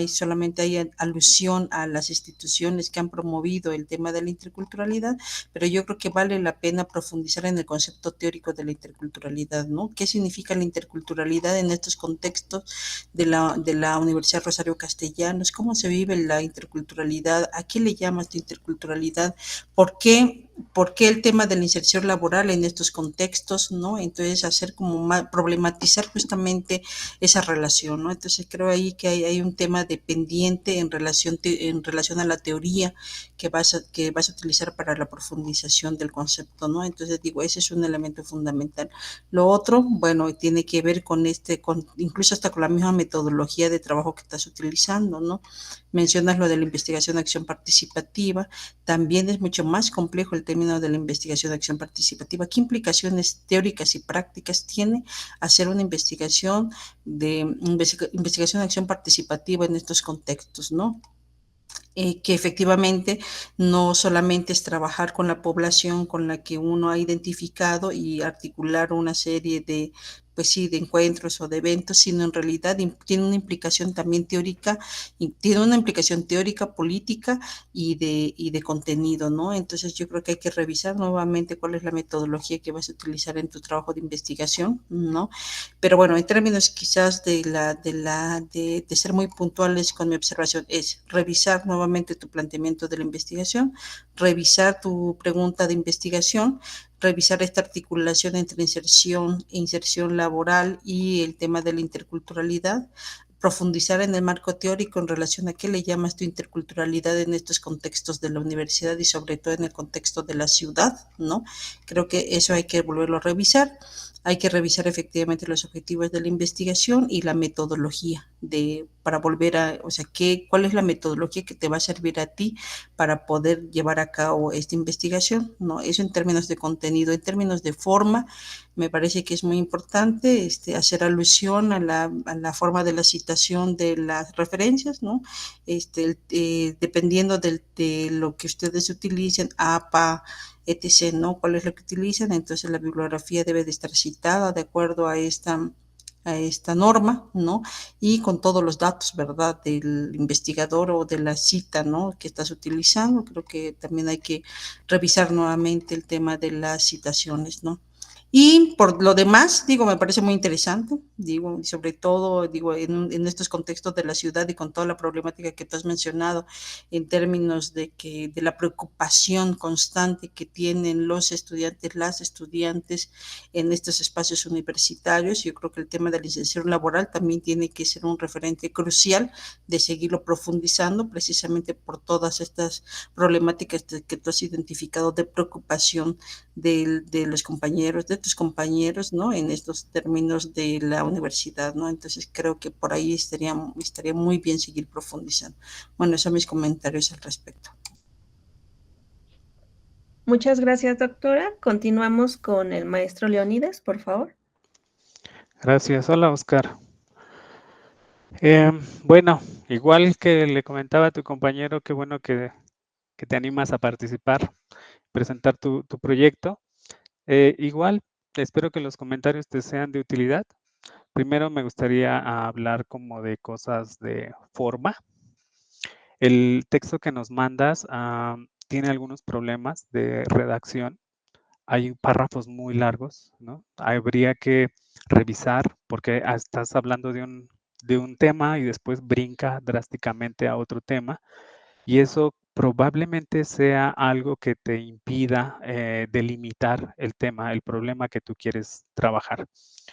S3: solamente hay alusión a las instituciones que han promovido el tema de la interculturalidad, pero yo creo que vale la pena profundizar en el concepto teórico de la interculturalidad, ¿no? ¿Qué significa la interculturalidad en estos contextos de la Universidad Rosario Castellanos? ¿Cómo se vive la interculturalidad? ¿A qué le llamas tu interculturalidad? ¿Por qué el tema de la inserción laboral en estos contextos, ¿no? Entonces, problematizar justamente esa relación, ¿no? Entonces, creo ahí que hay un tema dependiente en relación a la teoría que vas a utilizar para la profundización del concepto, ¿no? Entonces, ese es un elemento fundamental. Lo otro, bueno, tiene que ver incluso hasta con la misma metodología de trabajo que estás utilizando, ¿no? Mencionas lo de la investigación de acción participativa, también es mucho más complejo el término de la investigación de acción participativa. ¿Qué implicaciones teóricas y prácticas tiene hacer una investigación de acción participativa en estos contextos, ¿no? Que efectivamente no solamente es trabajar con la población con la que uno ha identificado y articular una serie de encuentros o de eventos, sino en realidad tiene una implicación también teórica, política y de contenido, ¿no? Entonces yo creo que hay que revisar nuevamente cuál es la metodología que vas a utilizar en tu trabajo de investigación, ¿no? Pero bueno, en términos quizás de ser muy puntuales con mi observación, es revisar nuevamente tu planteamiento de la investigación, revisar tu pregunta de investigación, revisar esta articulación entre inserción laboral y el tema de la interculturalidad, profundizar en el marco teórico en relación a qué le llamas tu interculturalidad en estos contextos de la universidad y sobre todo en el contexto de la ciudad, ¿no? Creo que eso hay que volverlo a revisar. Hay que revisar efectivamente los objetivos de la investigación y la metodología para volver cuál es la metodología que te va a servir a ti para poder llevar a cabo esta investigación, ¿no? Eso en términos de contenido. En términos de forma, me parece que es muy importante hacer alusión a la forma de la citación de las referencias, ¿no? Dependiendo de lo que ustedes utilicen, APA, etc., ¿no? ¿Cuál es lo que utilizan? Entonces la bibliografía debe de estar citada de acuerdo a esta a esta norma, ¿no? Y con todos los datos, ¿verdad? Del investigador o de la cita, ¿no? Que estás utilizando. Creo que también hay que revisar nuevamente el tema de las citaciones, ¿no? Y por lo demás, digo, me parece muy interesante, digo, y sobre todo, digo, en estos contextos de la ciudad y con toda la problemática que tú has mencionado en términos de la preocupación constante que tienen los estudiantes, las estudiantes en estos espacios universitarios. Yo creo que el tema de la inserción laboral también tiene que ser un referente crucial de seguirlo profundizando precisamente por todas estas problemáticas que tú has identificado de preocupación de los compañeros, de tus compañeros, ¿no? En estos términos de la universidad, ¿no? Entonces creo que por ahí estaría muy bien seguir profundizando. Bueno, esos son mis comentarios al respecto.
S1: Muchas gracias, doctora. Continuamos con el maestro Leonidas, por favor.
S4: Gracias. Hola, Oscar. Bueno, igual que le comentaba a tu compañero, qué bueno que te animas a participar, presentar tu proyecto. Igual, espero que los comentarios te sean de utilidad. Primero me gustaría hablar como de cosas de forma. El texto que nos mandas tiene algunos problemas de redacción. Hay párrafos muy largos, ¿no? Habría que revisar porque estás hablando de un tema y después brinca drásticamente a otro tema y eso probablemente sea algo que te impida delimitar el tema, el problema que tú quieres trabajar.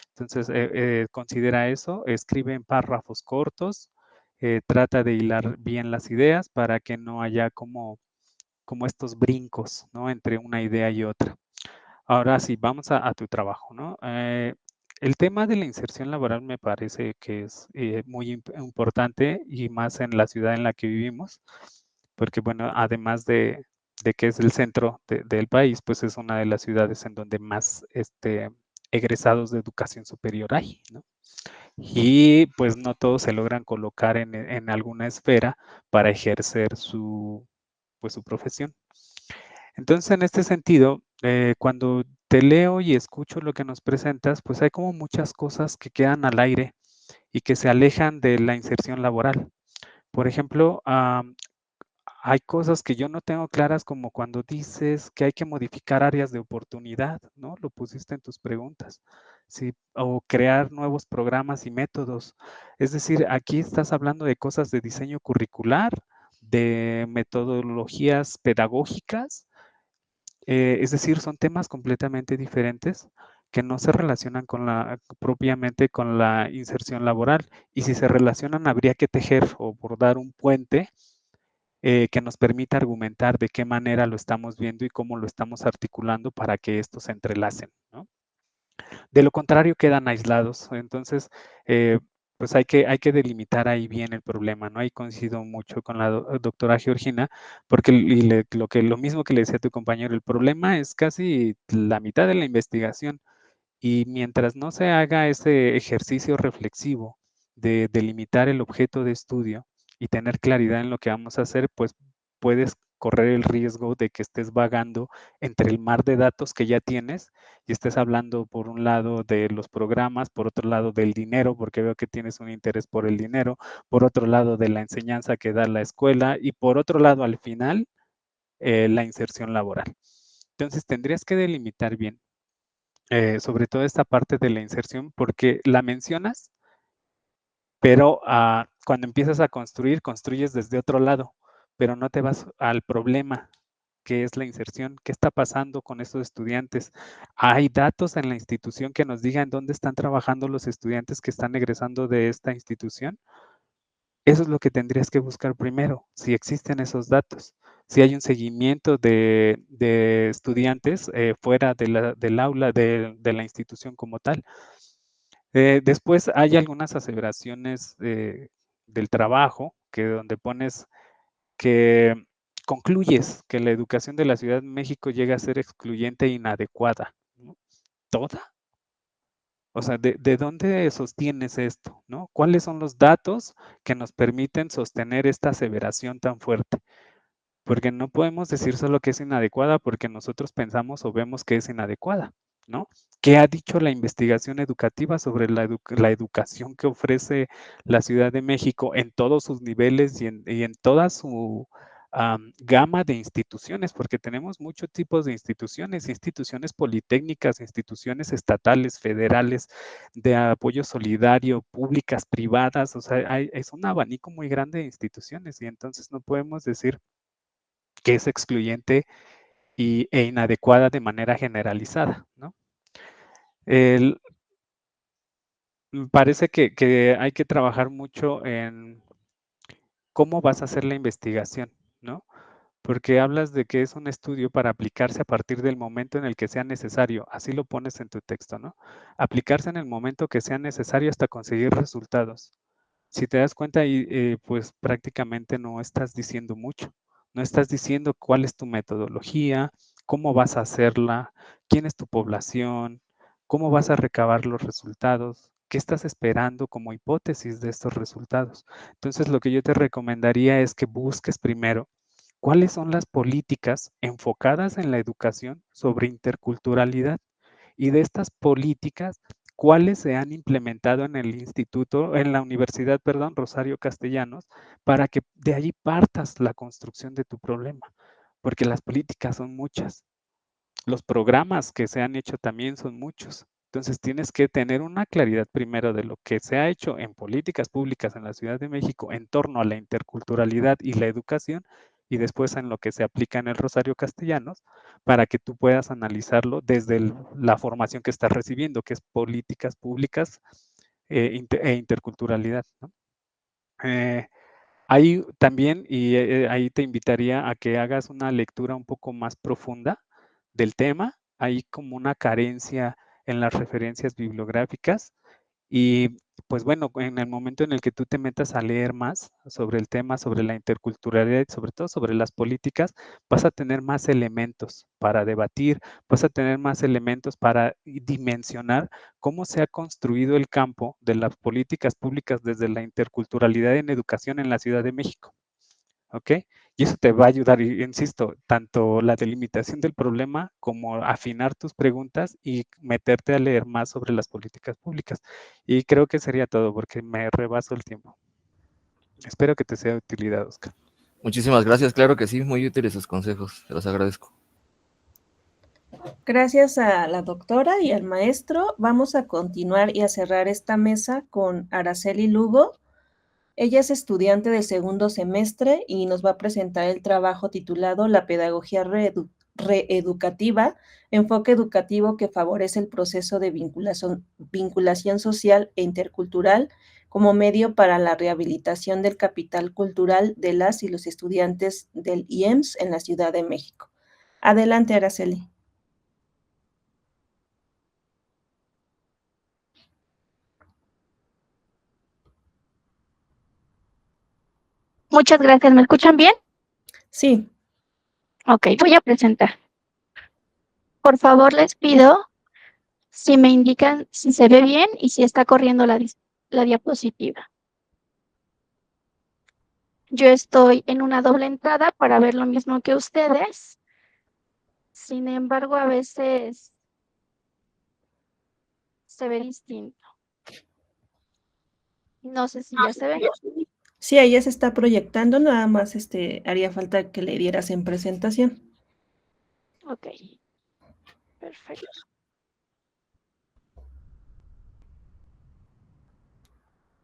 S4: Entonces, considera eso, escribe en párrafos cortos, trata de hilar bien las ideas para que no haya como estos brincos, ¿no? Entre una idea y otra. Ahora sí, vamos a tu trabajo, ¿no? El tema de la inserción laboral me parece que es muy importante y más en la ciudad en la que vivimos, porque bueno, además de que es el centro del país, pues es una de las ciudades en donde más egresados de educación superior hay, ¿no? Y pues no todos se logran colocar en alguna esfera para ejercer su profesión. Entonces, en este sentido, cuando te leo y escucho lo que nos presentas, pues hay como muchas cosas que quedan al aire y que se alejan de la inserción laboral. Por ejemplo, hay cosas que yo no tengo claras como cuando dices que hay que modificar áreas de oportunidad, ¿no? Lo pusiste en tus preguntas, ¿sí? O crear nuevos programas y métodos. Es decir, aquí estás hablando de cosas de diseño curricular, de metodologías pedagógicas, es decir, son temas completamente diferentes que no se relacionan propiamente con la inserción laboral. Y si se relacionan, habría que tejer o bordar un puente que nos permita argumentar de qué manera lo estamos viendo y cómo lo estamos articulando para que estos se entrelacen, ¿no? De lo contrario, quedan aislados. Entonces, pues hay que delimitar ahí bien el problema, ¿no? Ahí coincido mucho con la doctora Georgina, porque lo mismo que le decía a tu compañero, el problema es casi la mitad de la investigación. Y mientras no se haga ese ejercicio reflexivo de delimitar el objeto de estudio y tener claridad en lo que vamos a hacer, pues puedes correr el riesgo de que estés vagando entre el mar de datos que ya tienes y estés hablando por un lado de los programas, por otro lado del dinero, porque veo que tienes un interés por el dinero, por otro lado de la enseñanza que da la escuela y por otro lado al final la inserción laboral. Entonces tendrías que delimitar bien sobre todo esta parte de la inserción, porque la mencionas, pero cuando empiezas a construir, construyes desde otro lado, pero no te vas al problema, que es la inserción. ¿Qué está pasando con estos estudiantes? ¿Hay datos en la institución que nos digan dónde están trabajando los estudiantes que están egresando de esta institución? Eso es lo que tendrías que buscar primero, si existen esos datos, si hay un seguimiento de estudiantes fuera del aula de la institución como tal. Después hay algunas aseveraciones del trabajo que donde pones que concluyes que la educación de la Ciudad de México llega a ser excluyente e inadecuada, ¿no? ¿Toda? O sea, ¿de dónde sostienes esto, no? ¿Cuáles son los datos que nos permiten sostener esta aseveración tan fuerte? Porque no podemos decir solo que es inadecuada porque nosotros pensamos o vemos que es inadecuada. ¿no? ¿Qué ha dicho la investigación educativa sobre la educación que ofrece la Ciudad de México en todos sus niveles y en toda su gama de instituciones? Porque tenemos muchos tipos de instituciones politécnicas, instituciones estatales, federales, de apoyo solidario, públicas, privadas, o sea, es un abanico muy grande de instituciones y entonces no podemos decir que es excluyente e inadecuada de manera generalizada, ¿no? Parece que hay que trabajar mucho en cómo vas a hacer la investigación, ¿no? Porque hablas de que es un estudio para aplicarse a partir del momento en el que sea necesario, así lo pones en tu texto, ¿no? Aplicarse en el momento que sea necesario hasta conseguir resultados. Si te das cuenta, pues prácticamente no estás diciendo mucho. No estás diciendo cuál es tu metodología, cómo vas a hacerla, quién es tu población, cómo vas a recabar los resultados, qué estás esperando como hipótesis de estos resultados. Entonces, lo que yo te recomendaría es que busques primero cuáles son las políticas enfocadas en la educación sobre interculturalidad y de estas políticas, cuáles se han implementado en el instituto, en la universidad, perdón, Rosario Castellanos, para que de ahí partas la construcción de tu problema, porque las políticas son muchas, los programas que se han hecho también son muchos. Entonces tienes que tener una claridad primero de lo que se ha hecho en políticas públicas en la Ciudad de México en torno a la interculturalidad y la educación y después en lo que se aplica en el Rosario Castellanos para que tú puedas analizarlo desde la formación que estás recibiendo, que es políticas públicas e interculturalidad, ¿no? Ahí también, y ahí te invitaría a que hagas una lectura un poco más profunda del tema. Hay como una carencia en las referencias bibliográficas y pues bueno, en el momento en el que tú te metas a leer más sobre el tema, sobre la interculturalidad y sobre todo sobre las políticas, vas a tener más elementos para debatir, vas a tener más elementos para dimensionar cómo se ha construido el campo de las políticas públicas desde la interculturalidad en educación en la Ciudad de México. ¿Ok? Y eso te va a ayudar, y insisto, tanto la delimitación del problema como afinar tus preguntas y meterte a leer más sobre las políticas públicas. Y creo que sería todo porque me rebaso el tiempo. Espero que te sea de utilidad, Oscar.
S5: Muchísimas gracias, claro que sí, muy útiles sus consejos, te los agradezco.
S1: Gracias a la doctora y al maestro. Vamos a continuar y a cerrar esta mesa con Araceli Lugo. Ella es estudiante de segundo semestre y nos va a presentar el trabajo titulado La pedagogía reeducativa, enfoque educativo que favorece el proceso de vinculación social e intercultural como medio para la rehabilitación del capital cultural de las y los estudiantes del IEMS en la Ciudad de México. Adelante, Araceli.
S6: Muchas gracias. ¿Me escuchan bien?
S1: Sí.
S6: Ok, voy a presentar. Por favor, les pido si me indican si se ve bien y si está corriendo la diapositiva. Yo estoy en una doble entrada para ver lo mismo que ustedes. Sin embargo, a veces se ve distinto. No sé si ya se ve.
S1: Sí, ella se está proyectando, nada más haría falta que le dieras en presentación.
S6: Ok, perfecto.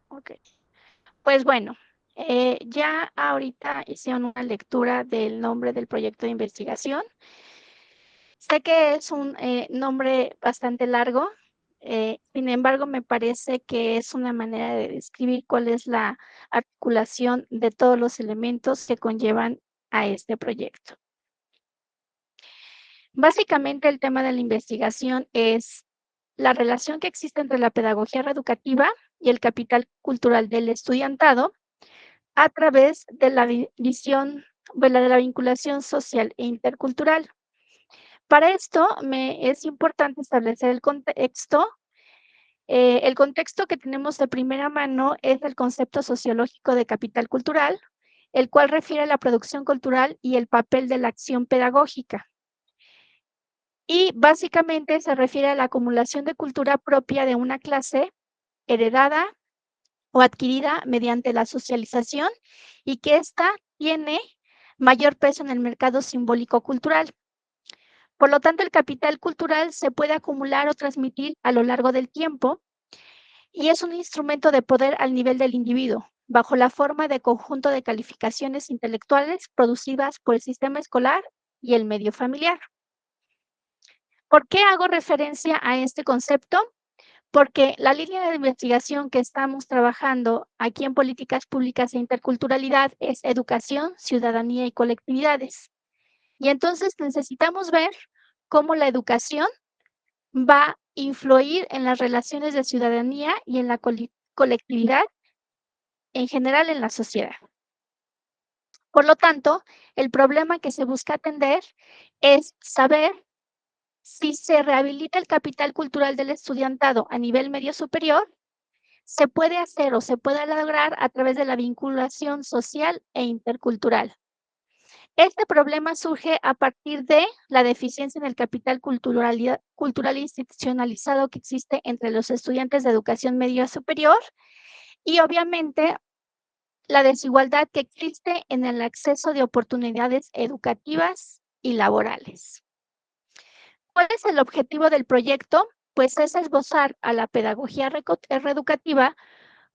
S6: Ok, pues bueno, ya ahorita hicieron una lectura del nombre del proyecto de investigación. Sé que es un nombre bastante largo, sin embargo, me parece que es una manera de describir cuál es la articulación de todos los elementos que conllevan a este proyecto. Básicamente, el tema de la investigación es la relación que existe entre la pedagogía reeducativa y el capital cultural del estudiantado a través de la visión de la vinculación social e intercultural. Para esto me es importante establecer el contexto. El contexto que tenemos de primera mano es el concepto sociológico de capital cultural, el cual refiere a la producción cultural y el papel de la acción pedagógica. y básicamente se refiere a la acumulación de cultura propia de una clase heredada o adquirida mediante la socialización y que ésta tiene mayor peso en el mercado simbólico cultural. Por lo tanto, el capital cultural se puede acumular o transmitir a lo largo del tiempo y es un instrumento de poder al nivel del individuo, bajo la forma de conjunto de calificaciones intelectuales producidas por el sistema escolar y el medio familiar. ¿Por qué hago referencia a este concepto? Porque la línea de investigación que estamos trabajando aquí en Políticas Públicas e Interculturalidad es educación, ciudadanía y colectividades. Y entonces necesitamos ver cómo la educación va a influir en las relaciones de ciudadanía y en la colectividad, en general en la sociedad. Por lo tanto, el problema que se busca atender es saber si se rehabilita el capital cultural del estudiantado a nivel medio superior, se puede hacer o se puede lograr a través de la vinculación social e intercultural. Este problema surge a partir de la deficiencia en el capital cultural institucionalizado que existe entre los estudiantes de educación media superior y obviamente la desigualdad que existe en el acceso de oportunidades educativas y laborales. ¿Cuál es el objetivo del proyecto? Pues es esbozar a la pedagogía reeducativa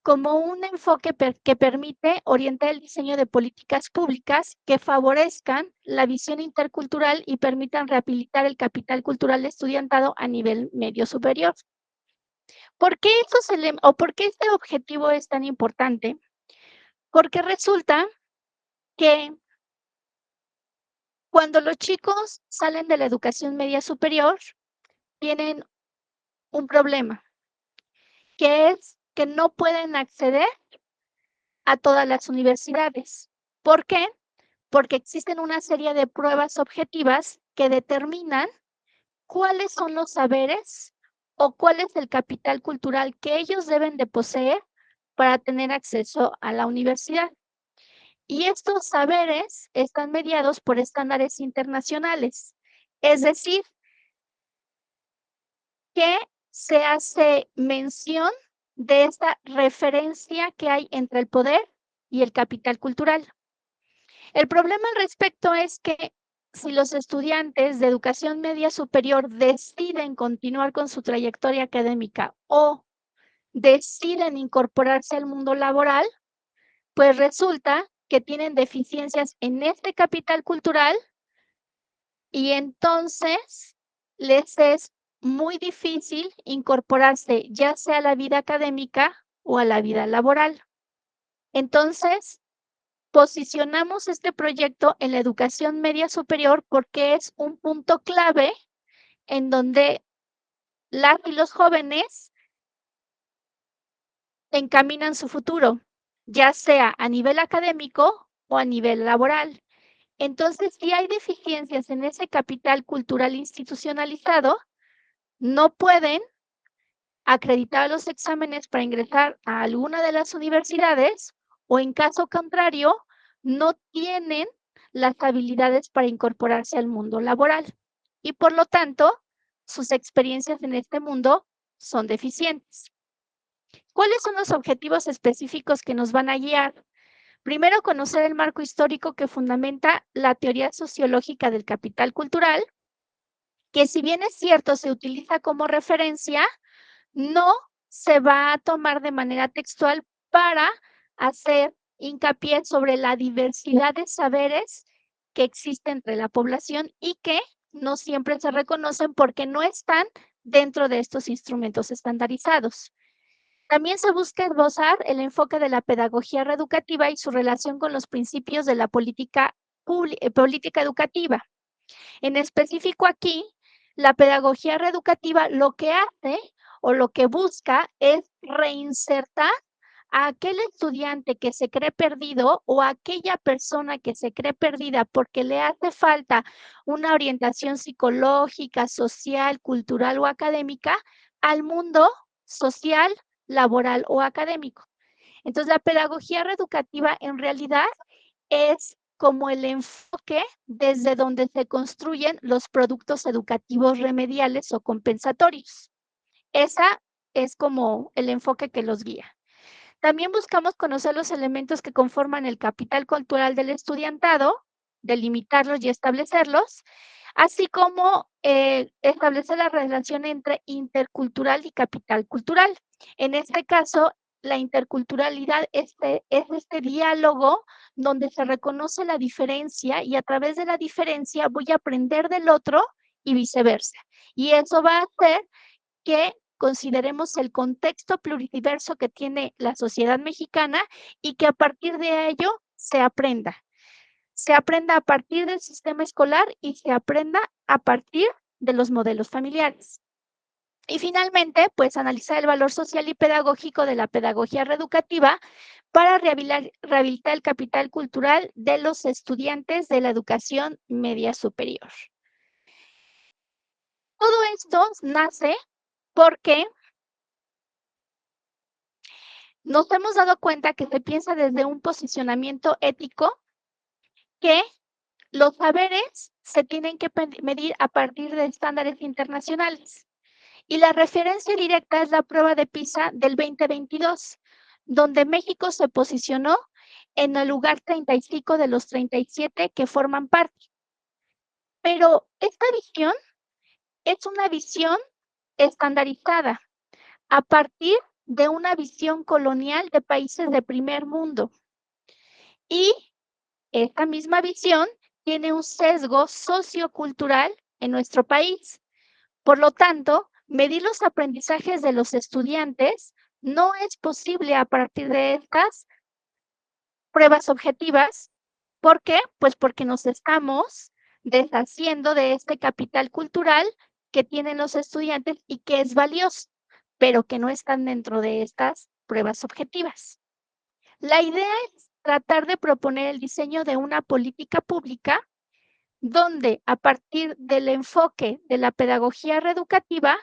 S6: como un enfoque que permite orientar el diseño de políticas públicas que favorezcan la visión intercultural y permitan rehabilitar el capital cultural estudiantado a nivel medio superior. ¿Por qué por qué este objetivo es tan importante? Porque resulta que cuando los chicos salen de la educación media superior, tienen un problema, que es que no pueden acceder a todas las universidades. ¿Por qué? Porque existen una serie de pruebas objetivas que determinan cuáles son los saberes o cuál es el capital cultural que ellos deben de poseer para tener acceso a la universidad. Y estos saberes están mediados por estándares internacionales, es decir, que se hace mención de esta referencia que hay entre el poder y el capital cultural. El problema al respecto es que si los estudiantes de educación media superior deciden continuar con su trayectoria académica o deciden incorporarse al mundo laboral, pues resulta que tienen deficiencias en este capital cultural y entonces les es muy difícil incorporarse ya sea a la vida académica o a la vida laboral. Entonces, posicionamos este proyecto en la educación media superior porque es un punto clave en donde las y los jóvenes encaminan su futuro, ya sea a nivel académico o a nivel laboral. Entonces, si hay deficiencias en ese capital cultural institucionalizado, no pueden acreditar los exámenes para ingresar a alguna de las universidades o en caso contrario, no tienen las habilidades para incorporarse al mundo laboral y por lo tanto, sus experiencias en este mundo son deficientes. ¿Cuáles son los objetivos específicos que nos van a guiar? Primero, conocer el marco histórico que fundamenta la teoría sociológica del capital cultural, que si bien es cierto, se utiliza como referencia, no se va a tomar de manera textual para hacer hincapié sobre la diversidad de saberes que existe entre la población y que no siempre se reconocen porque no están dentro de estos instrumentos estandarizados. También se busca esbozar el enfoque de la pedagogía reeducativa y su relación con los principios de la política educativa. En específico aquí, la pedagogía reeducativa lo que hace o lo que busca es reinsertar a aquel estudiante que se cree perdido o a aquella persona que se cree perdida porque le hace falta una orientación psicológica, social, cultural o académica al mundo social, laboral o académico. Entonces, la pedagogía reeducativa en realidad es como el enfoque desde donde se construyen los productos educativos remediales o compensatorios. Esa es como el enfoque que los guía. También buscamos conocer los elementos que conforman el capital cultural del estudiantado, delimitarlos y establecerlos, así como establecer la relación entre intercultural y capital cultural. En este caso, la interculturalidad es este diálogo donde se reconoce la diferencia y a través de la diferencia voy a aprender del otro y viceversa. Y eso va a hacer que consideremos el contexto pluridiverso que tiene la sociedad mexicana y que a partir de ello se aprenda. Se aprenda a partir del sistema escolar y se aprenda a partir de los modelos familiares. Y finalmente, pues analizar el valor social y pedagógico de la pedagogía reeducativa para rehabilitar el capital cultural de los estudiantes de la educación media superior. Todo esto nace porque nos hemos dado cuenta que se piensa desde un posicionamiento ético que los saberes se tienen que medir a partir de estándares internacionales. Y la referencia directa es la prueba de PISA del 2022, donde México se posicionó en el lugar 35 de los 37 que forman parte. Pero esta visión es una visión estandarizada a partir de una visión colonial de países de primer mundo. Y esta misma visión tiene un sesgo sociocultural en nuestro país. Por lo tanto, medir los aprendizajes de los estudiantes no es posible a partir de estas pruebas objetivas. ¿Por qué? Pues porque nos estamos deshaciendo de este capital cultural que tienen los estudiantes y que es valioso, pero que no están dentro de estas pruebas objetivas. La idea es tratar de proponer el diseño de una política pública donde a partir del enfoque de la pedagogía reeducativa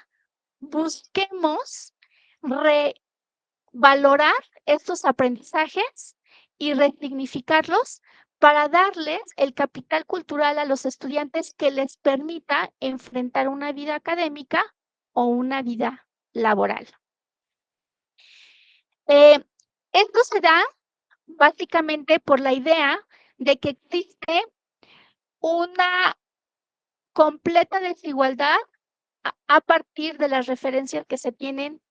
S6: busquemos revalorar estos aprendizajes y resignificarlos para darles el capital cultural a los estudiantes que les permita enfrentar una vida académica o una vida laboral. Esto se da básicamente por la idea de que existe una completa desigualdad a partir de las referencias que se tienen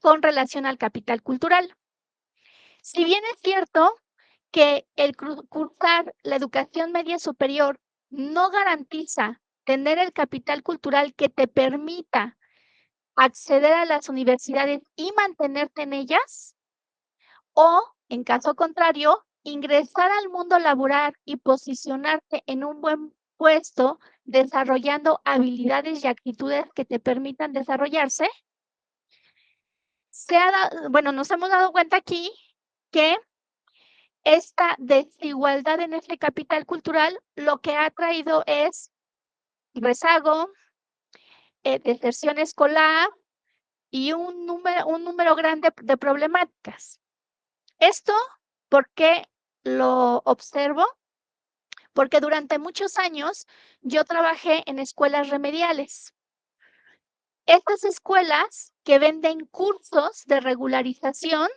S6: con relación al capital cultural. Si bien es cierto que el cursar la educación media superior no garantiza tener el capital cultural que te permita acceder a las universidades y mantenerte en ellas, o, en caso contrario, ingresar al mundo laboral y posicionarte en un buen puesto desarrollando habilidades y actitudes que te permitan desarrollarse, nos hemos dado cuenta aquí que esta desigualdad en este capital cultural lo que ha traído es rezago, deserción escolar y un número grande de problemáticas. Esto, ¿por qué lo observo? Porque durante muchos años yo trabajé en escuelas remediales. Estas escuelas que venden cursos de regularización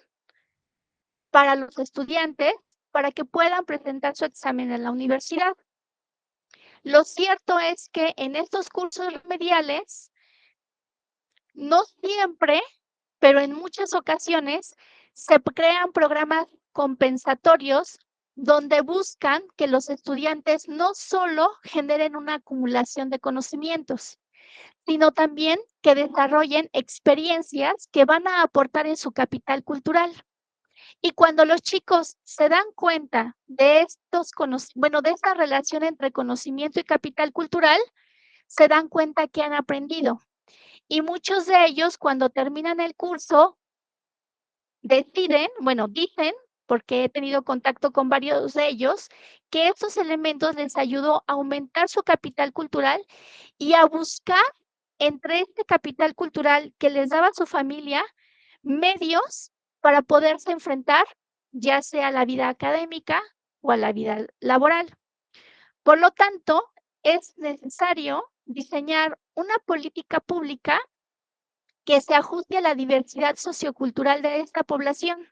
S6: para los estudiantes para que puedan presentar su examen en la universidad. Lo cierto es que en estos cursos remediales, no siempre, pero en muchas ocasiones, se crean programas compensatorios donde buscan que los estudiantes no solo generen una acumulación de conocimientos, sino también que desarrollen experiencias que van a aportar en su capital cultural. Y cuando los chicos se dan cuenta de de esta relación entre conocimiento y capital cultural, se dan cuenta que han aprendido. Y muchos de ellos, cuando terminan el curso, dicen, porque he tenido contacto con varios de ellos, que estos elementos les ayudó a aumentar su capital cultural y a buscar entre este capital cultural que les daba su familia medios para poderse enfrentar ya sea a la vida académica o a la vida laboral. Por lo tanto, es necesario diseñar una política pública que se ajuste a la diversidad sociocultural de esta población.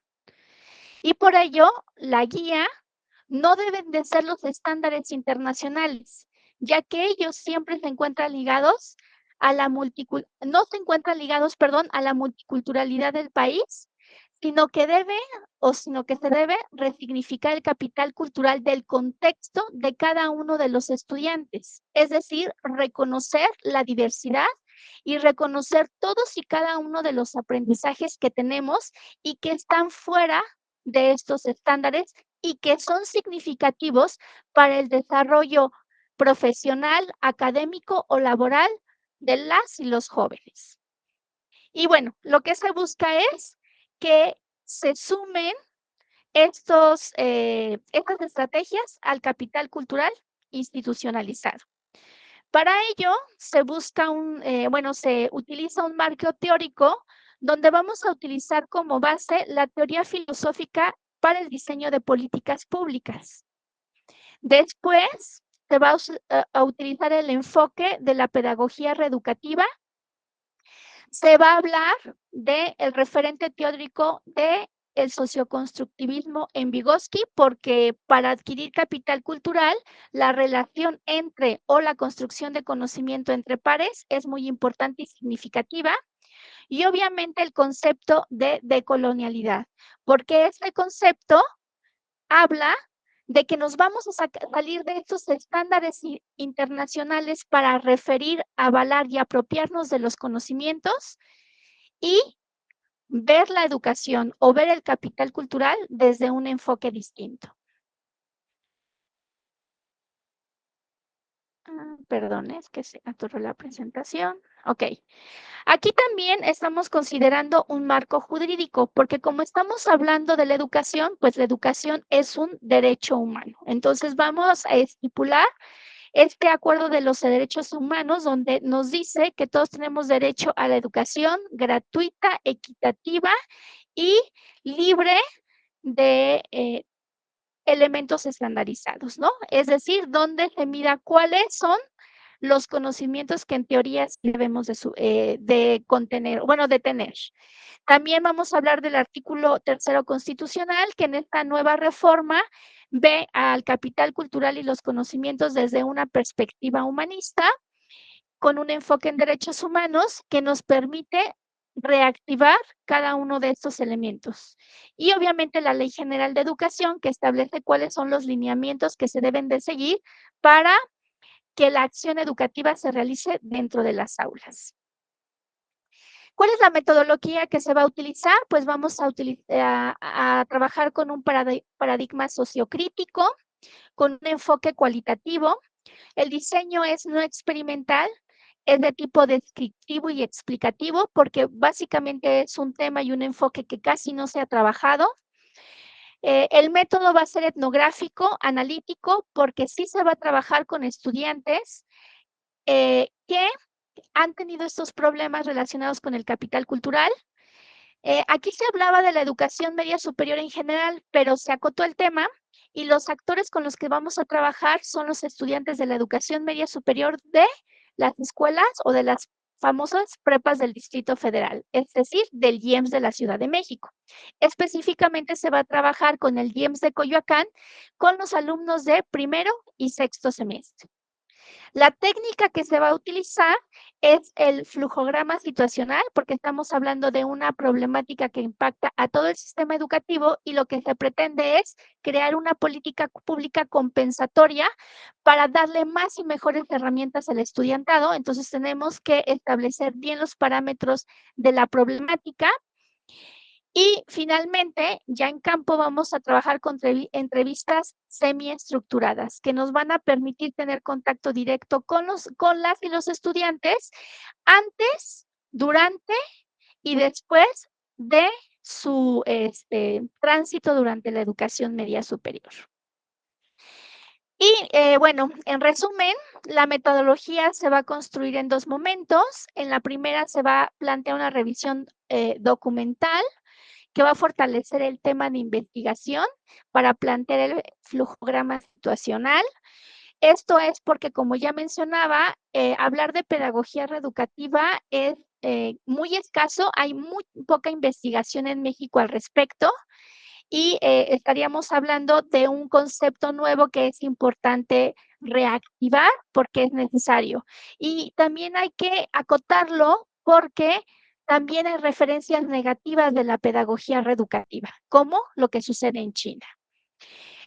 S6: Y por ello, la guía no deben de ser los estándares internacionales, ya que ellos siempre se encuentran ligados a la no se encuentran ligados, perdón, a la multiculturalidad del país, sino que se debe resignificar el capital cultural del contexto de cada uno de los estudiantes, es decir, reconocer la diversidad y reconocer todos y cada uno de los aprendizajes que tenemos y que están fuera de estos estándares y que son significativos para el desarrollo profesional, académico o laboral de las y los jóvenes. Y bueno, lo que se busca es que se sumen estas estrategias al capital cultural institucionalizado. Para ello, se utiliza un marco teórico donde vamos a utilizar como base la teoría filosófica para el diseño de políticas públicas. Después, se va a utilizar el enfoque de la pedagogía reeducativa. Se va a hablar del referente teórico de el socioconstructivismo en Vygotsky, porque para adquirir capital cultural, la relación entre o la construcción de conocimiento entre pares es muy importante y significativa. Y obviamente el concepto de decolonialidad, porque este concepto habla de que nos vamos a salir de estos estándares internacionales para referir, avalar y apropiarnos de los conocimientos y ver la educación o ver el capital cultural desde un enfoque distinto. Perdón, es que se atoró la presentación. Ok. Aquí también estamos considerando un marco jurídico, porque como estamos hablando de la educación, pues la educación es un derecho humano. Entonces vamos a estipular este acuerdo de los derechos humanos, donde nos dice que todos tenemos derecho a la educación gratuita, equitativa y libre de elementos estandarizados, ¿no? Es decir, donde se mida cuáles son los conocimientos que en teoría sí debemos de contener, bueno, de tener. También vamos a hablar del artículo 3º constitucional, que en esta nueva reforma ve al capital cultural y los conocimientos desde una perspectiva humanista, con un enfoque en derechos humanos que nos permite reactivar cada uno de estos elementos. Y obviamente la Ley General de Educación, que establece cuáles son los lineamientos que se deben de seguir para que la acción educativa se realice dentro de las aulas. ¿Cuál es la metodología que se va a utilizar? Pues vamos a trabajar con un paradigma sociocrítico, con un enfoque cualitativo. El diseño es no experimental, es de tipo descriptivo y explicativo, porque básicamente es un tema y un enfoque que casi no se ha trabajado. El método va a ser etnográfico, analítico, porque sí se va a trabajar con estudiantes que han tenido estos problemas relacionados con el capital cultural. Aquí se hablaba de la educación media superior en general, pero se acotó el tema y los actores con los que vamos a trabajar son los estudiantes de la educación media superior de las escuelas o de las famosas prepas del Distrito Federal, es decir, del IEMS de la Ciudad de México. Específicamente se va a trabajar con el IEMS de Coyoacán, con los alumnos de primero y sexto semestre. La técnica que se va a utilizar es el flujograma situacional, porque estamos hablando de una problemática que impacta a todo el sistema educativo y lo que se pretende es crear una política pública compensatoria para darle más y mejores herramientas al estudiantado. Entonces tenemos que establecer bien los parámetros de la problemática. Y finalmente, ya en campo vamos a trabajar con entrevistas semiestructuradas que nos van a permitir tener contacto directo con las y los estudiantes antes, durante y después de su tránsito durante la educación media superior. Y bueno, en resumen, la metodología se va a construir en 2 momentos. En la primera se va a plantear una revisión documental, que va a fortalecer el tema de investigación para plantear el flujograma situacional. Esto es porque, como ya mencionaba, hablar de pedagogía reeducativa es muy escaso, hay muy poca investigación en México al respecto y estaríamos hablando de un concepto nuevo que es importante reactivar porque es necesario. Y también hay que acotarlo porque también hay referencias negativas de la pedagogía reeducativa, como lo que sucede en China.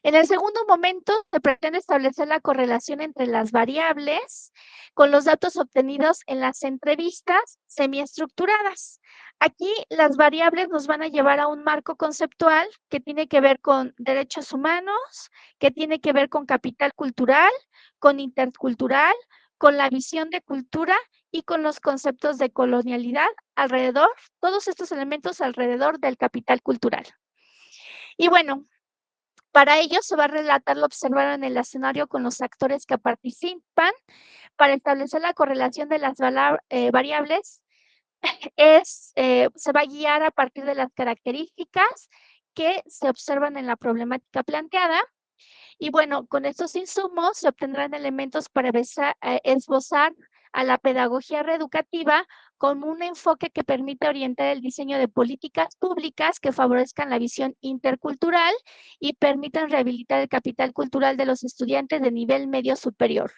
S6: En el segundo momento, se pretende establecer la correlación entre las variables con los datos obtenidos en las entrevistas semiestructuradas. Aquí las variables nos van a llevar a un marco conceptual que tiene que ver con derechos humanos, que tiene que ver con capital cultural, con intercultural, con la visión de cultura y con los conceptos de colonialidad alrededor, todos estos elementos alrededor del capital cultural. Y bueno, para ello se va a relatar lo observado en el escenario con los actores que participan para establecer la correlación de las variables. Se va a guiar a partir de las características que se observan en la problemática planteada. Y bueno, con estos insumos se obtendrán elementos para esbozar a la pedagogía reeducativa con un enfoque que permite orientar el diseño de políticas públicas que favorezcan la visión intercultural y permitan rehabilitar el capital cultural de los estudiantes de nivel medio superior,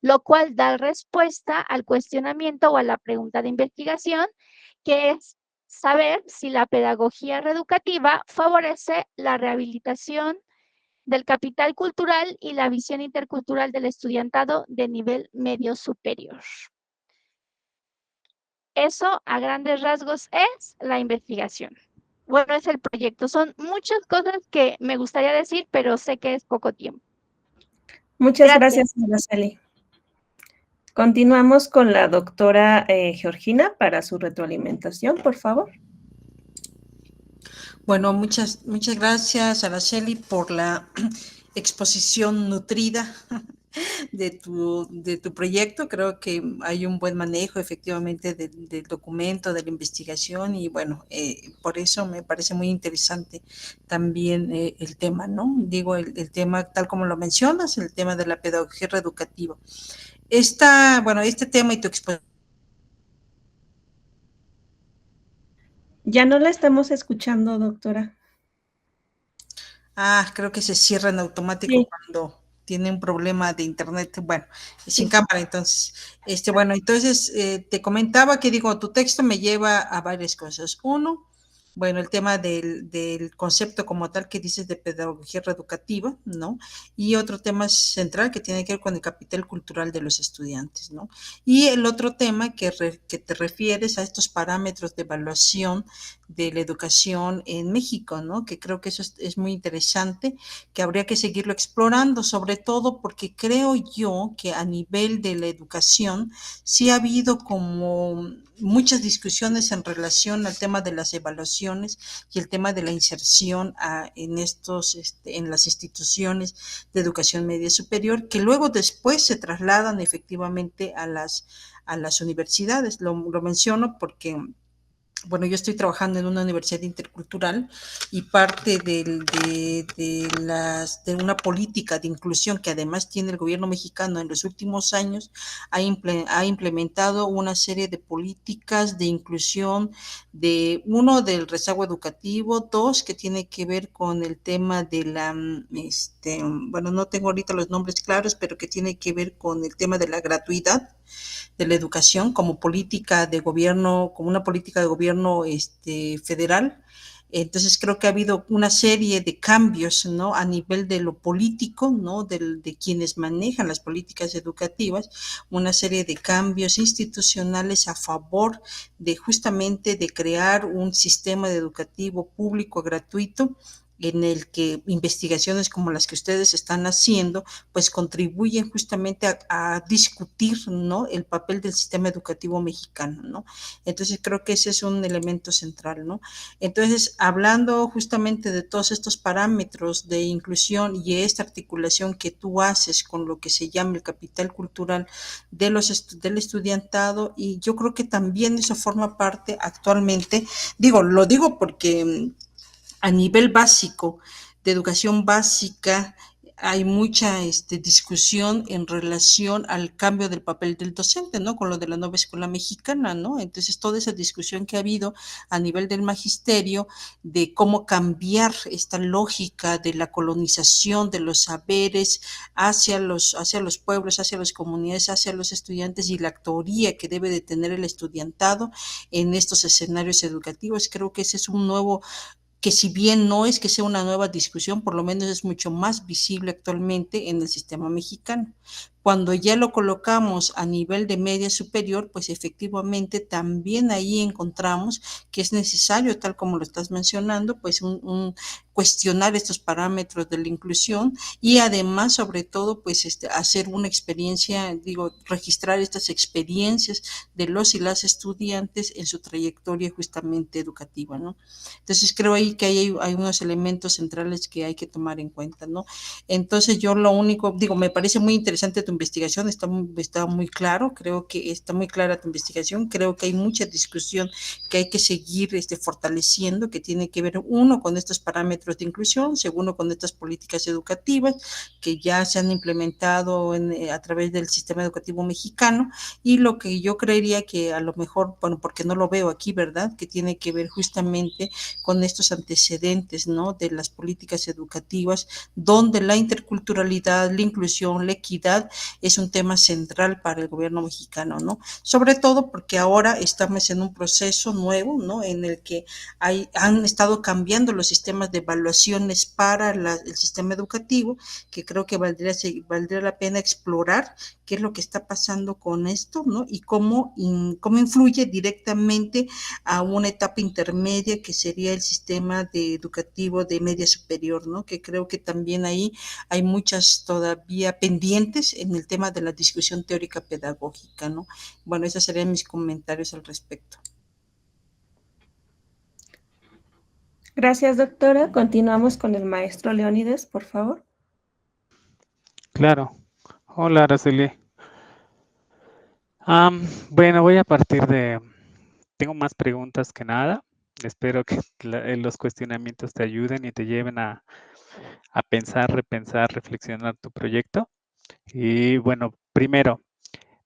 S6: lo cual da respuesta al cuestionamiento o a la pregunta de investigación, que es saber si la pedagogía reeducativa favorece la rehabilitación del capital cultural y la visión intercultural del estudiantado de nivel medio superior. Eso, a grandes rasgos, es la investigación. Bueno, es el proyecto. Son muchas cosas que me gustaría decir, pero sé que es poco tiempo.
S1: Muchas gracias, Araceli. Continuamos con la doctora Georgina para su retroalimentación, por favor.
S3: Bueno, muchas gracias, Araceli, por la exposición nutrida de tu proyecto. Creo que hay un buen manejo efectivamente del documento, de la investigación y bueno, por eso me parece muy interesante también el tema, ¿no? Digo, el tema tal como lo mencionas, el tema de la pedagogía reeducativa. Este tema y tu exposición.
S1: Ya no la estamos escuchando, doctora.
S3: Creo que se cierra en automático cuando tiene un problema de internet, bueno, sin cámara, entonces, entonces te comentaba que digo, tu texto me lleva a varias cosas. Uno, bueno, el tema del concepto como tal que dices de pedagogía reeducativa, ¿no? Y otro tema central que tiene que ver con el capital cultural de los estudiantes, ¿no? Y el otro tema que te refieres a estos parámetros de evaluación de la educación en México, ¿no? Que creo que eso es muy interesante, que habría que seguirlo explorando, sobre todo porque creo yo que a nivel de la educación sí ha habido como muchas discusiones en relación al tema de las evaluaciones y el tema de la inserción en las instituciones de educación media superior, que luego después se trasladan efectivamente a las universidades. Lo menciono porque bueno, yo estoy trabajando en una universidad intercultural y parte de una política de inclusión que además tiene el gobierno mexicano en los últimos años, ha implementado una serie de políticas de inclusión, uno, del rezago educativo, dos, que tiene que ver con el tema de bueno, no tengo ahorita los nombres claros, pero que tiene que ver con el tema de la gratuidad de la educación como política de gobierno, como una política de gobierno federal. Entonces creo que ha habido una serie de cambios, ¿no? A nivel de lo político, ¿no? De quienes manejan las políticas educativas, una serie de cambios institucionales a favor de justamente de crear un sistema educativo público gratuito en el que investigaciones como las que ustedes están haciendo, pues contribuyen justamente a discutir, ¿no? El papel del sistema educativo mexicano, ¿no? Entonces creo que ese es un elemento central, ¿no? Entonces, hablando justamente de todos estos parámetros de inclusión y esta articulación que tú haces con lo que se llama el capital cultural del estudiantado, y yo creo que también eso forma parte actualmente, lo digo porque a nivel básico, de educación básica, hay mucha discusión en relación al cambio del papel del docente, ¿no? Con lo de la nueva escuela mexicana, ¿no? Entonces, toda esa discusión que ha habido a nivel del magisterio de cómo cambiar esta lógica de la colonización de los saberes hacia los pueblos, hacia las comunidades, hacia los estudiantes y la actoría que debe de tener el estudiantado en estos escenarios educativos. Creo que ese es un nuevo que si bien no es que sea una nueva discusión, por lo menos es mucho más visible actualmente en el sistema mexicano. Cuando ya lo colocamos a nivel de media superior, pues efectivamente también ahí encontramos que es necesario, tal como lo estás mencionando, pues cuestionar estos parámetros de la inclusión y además, sobre todo, pues hacer una experiencia, digo, registrar estas experiencias de los y las estudiantes en su trayectoria justamente educativa, ¿no? Entonces creo ahí que hay unos elementos centrales que hay que tomar en cuenta, ¿no? Entonces yo lo único, digo, me parece muy interesante tu investigación, está muy claro, creo que está muy clara tu investigación, creo que hay mucha discusión que hay que seguir fortaleciendo, que tiene que ver uno con estos parámetros de inclusión, segundo con estas políticas educativas que ya se han implementado a través del sistema educativo mexicano y lo que yo creería que a lo mejor, bueno, porque no lo veo aquí, ¿verdad? Que tiene que ver justamente con estos antecedentes, ¿no? De las políticas educativas, donde la interculturalidad, la inclusión, la equidad es un tema central para el gobierno mexicano, ¿no? Sobre todo porque ahora estamos en un proceso nuevo, ¿no? En el que han estado cambiando los sistemas de evaluaciones para el sistema educativo, que creo que valdría la pena explorar qué es lo que está pasando con esto, ¿no? Y cómo influye directamente a una etapa intermedia que sería el sistema educativo de media superior, ¿no? Que creo que también ahí hay muchas todavía pendientes en el tema de la discusión teórica pedagógica, ¿no? Bueno, esos serían mis comentarios al respecto.
S1: Gracias, doctora. Continuamos con el maestro Leónides, por favor.
S4: Claro. Hola, Araceli. Bueno, voy a partir de... Tengo más preguntas que nada. Espero que los cuestionamientos te ayuden y te lleven a pensar, repensar, reflexionar tu proyecto. Y bueno, primero,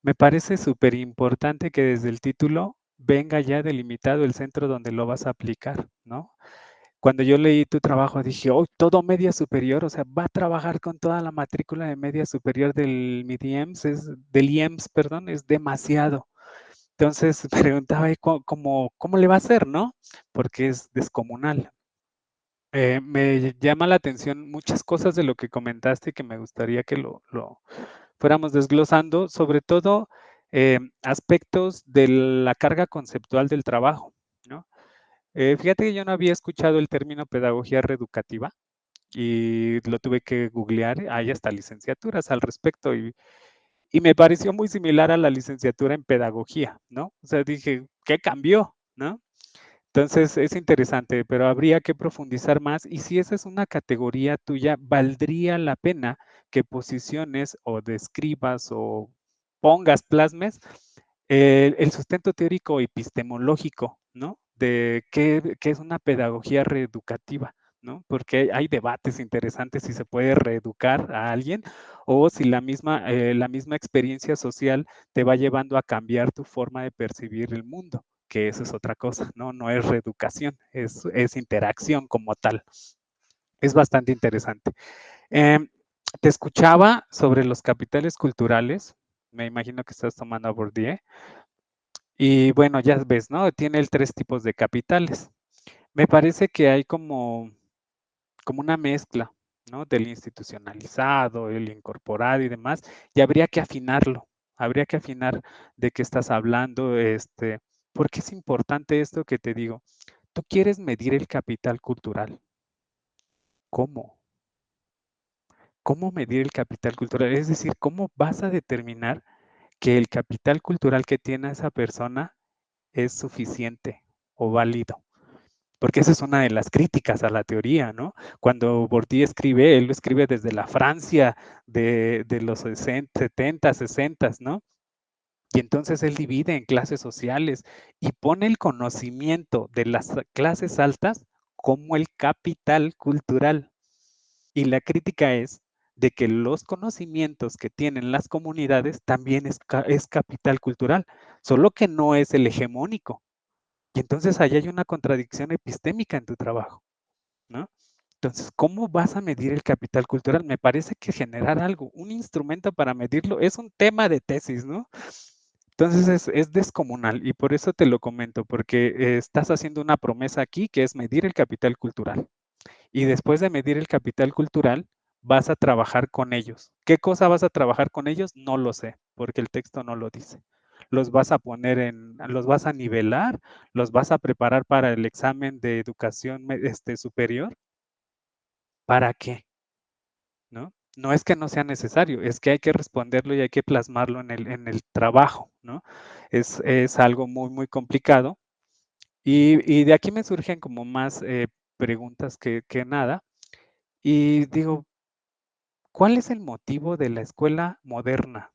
S4: me parece súper importante que desde el título venga ya delimitado el centro donde lo vas a aplicar, ¿no? Cuando yo leí tu trabajo dije, oh, todo media superior, o sea, va a trabajar con toda la matrícula de media superior del IEMS, perdón, es demasiado. Entonces preguntaba cómo le va a hacer, ¿no? Porque es descomunal. Me llama la atención muchas cosas de lo que comentaste que me gustaría que lo fuéramos desglosando, sobre todo aspectos de la carga conceptual del trabajo, ¿no? Fíjate que yo no había escuchado el término pedagogía reeducativa y lo tuve que googlear, hay hasta licenciaturas al respecto y me pareció muy similar a la licenciatura en pedagogía, ¿no? O sea, dije, ¿qué cambió? ¿No? Entonces es interesante, pero habría que profundizar más y si esa es una categoría tuya, valdría la pena que posiciones o describas o pongas, plasmes el sustento teórico epistemológico, ¿no? De qué es una pedagogía reeducativa, ¿no? Porque hay debates interesantes si se puede reeducar a alguien o si la misma experiencia social te va llevando a cambiar tu forma de percibir el mundo, que eso es otra cosa, ¿no? No es reeducación, es interacción como tal. Es bastante interesante. Te escuchaba sobre los capitales culturales, me imagino que estás tomando a Bourdieu, y bueno, ya ves, ¿no? Tiene el 3 tipos de capitales. Me parece que hay como una mezcla, ¿no? Del institucionalizado, el incorporado y demás, y habría que afinarlo, habría que afinar de qué estás hablando, porque es importante esto que te digo. Tú quieres medir el capital cultural. ¿Cómo? ¿Cómo medir el capital cultural? Es decir, ¿cómo vas a determinar que el capital cultural que tiene esa persona es suficiente o válido? Porque esa es una de las críticas a la teoría, ¿no? Cuando Bourdieu escribe, él lo escribe desde la Francia de los 70, 60, ¿no? Y entonces él divide en clases sociales y pone el conocimiento de las clases altas como el capital cultural. Y la crítica es de que los conocimientos que tienen las comunidades también es capital cultural, solo que no es el hegemónico. Y entonces ahí hay una contradicción epistémica en tu trabajo, ¿no? Entonces, ¿cómo vas a medir el capital cultural? Me parece que generar algo, un instrumento para medirlo, es un tema de tesis, ¿no? Entonces es descomunal y por eso te lo comento, porque estás haciendo una promesa aquí que es medir el capital cultural. Y después de medir el capital cultural, vas a trabajar con ellos. ¿Qué cosa vas a trabajar con ellos? No lo sé, porque el texto no lo dice. Los vas a poner los vas a nivelar, los vas a preparar para el examen de educación superior. ¿Para qué? ¿No? No es que no sea necesario, es que hay que responderlo y hay que plasmarlo en el trabajo, ¿no? Es algo muy, muy complicado. Y de aquí me surgen como más preguntas que nada. Y digo, ¿cuál es el motivo de la escuela moderna?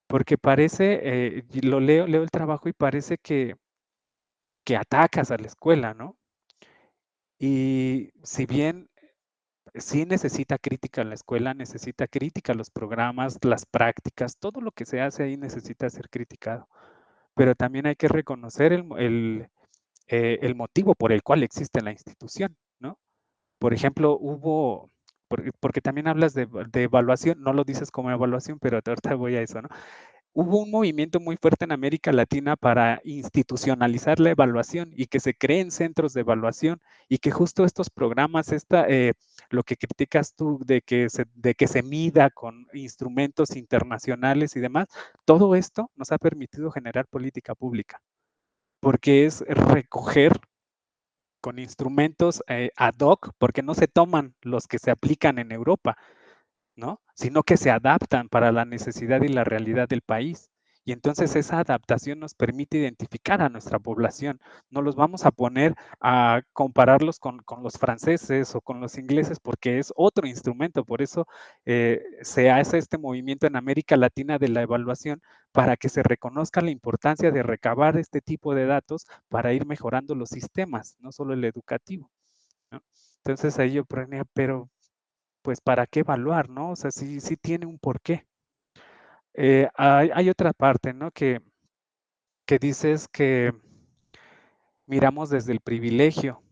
S4: Porque parece, leo el trabajo y parece que atacas a la escuela, ¿no? Y si bien sí necesita crítica la escuela, necesita crítica los programas, las prácticas, todo lo que se hace ahí necesita ser criticado. Pero también hay que reconocer el motivo por el cual existe la institución, ¿no? Por ejemplo, porque también hablas de evaluación, no lo dices como evaluación, pero ahorita voy a eso, ¿no? Hubo un movimiento muy fuerte en América Latina para institucionalizar la evaluación y que se creen centros de evaluación y que justo estos programas, lo que criticas tú de que se mida con instrumentos internacionales y demás, todo esto nos ha permitido generar política pública, porque es recoger con instrumentos ad hoc, porque no se toman los que se aplican en Europa, ¿no? Sino que se adaptan para la necesidad y la realidad del país. Y entonces esa adaptación nos permite identificar a nuestra población. No los vamos a poner a compararlos con los franceses o con los ingleses porque es otro instrumento. Por eso se hace este movimiento en América Latina de la evaluación para que se reconozca la importancia de recabar este tipo de datos para ir mejorando los sistemas, no solo el educativo, ¿no? Entonces ahí yo ponía, pero pues ¿para qué evaluar, no? O sea, sí tiene un porqué. Hay otra parte, ¿no? Que dices que miramos desde el privilegio.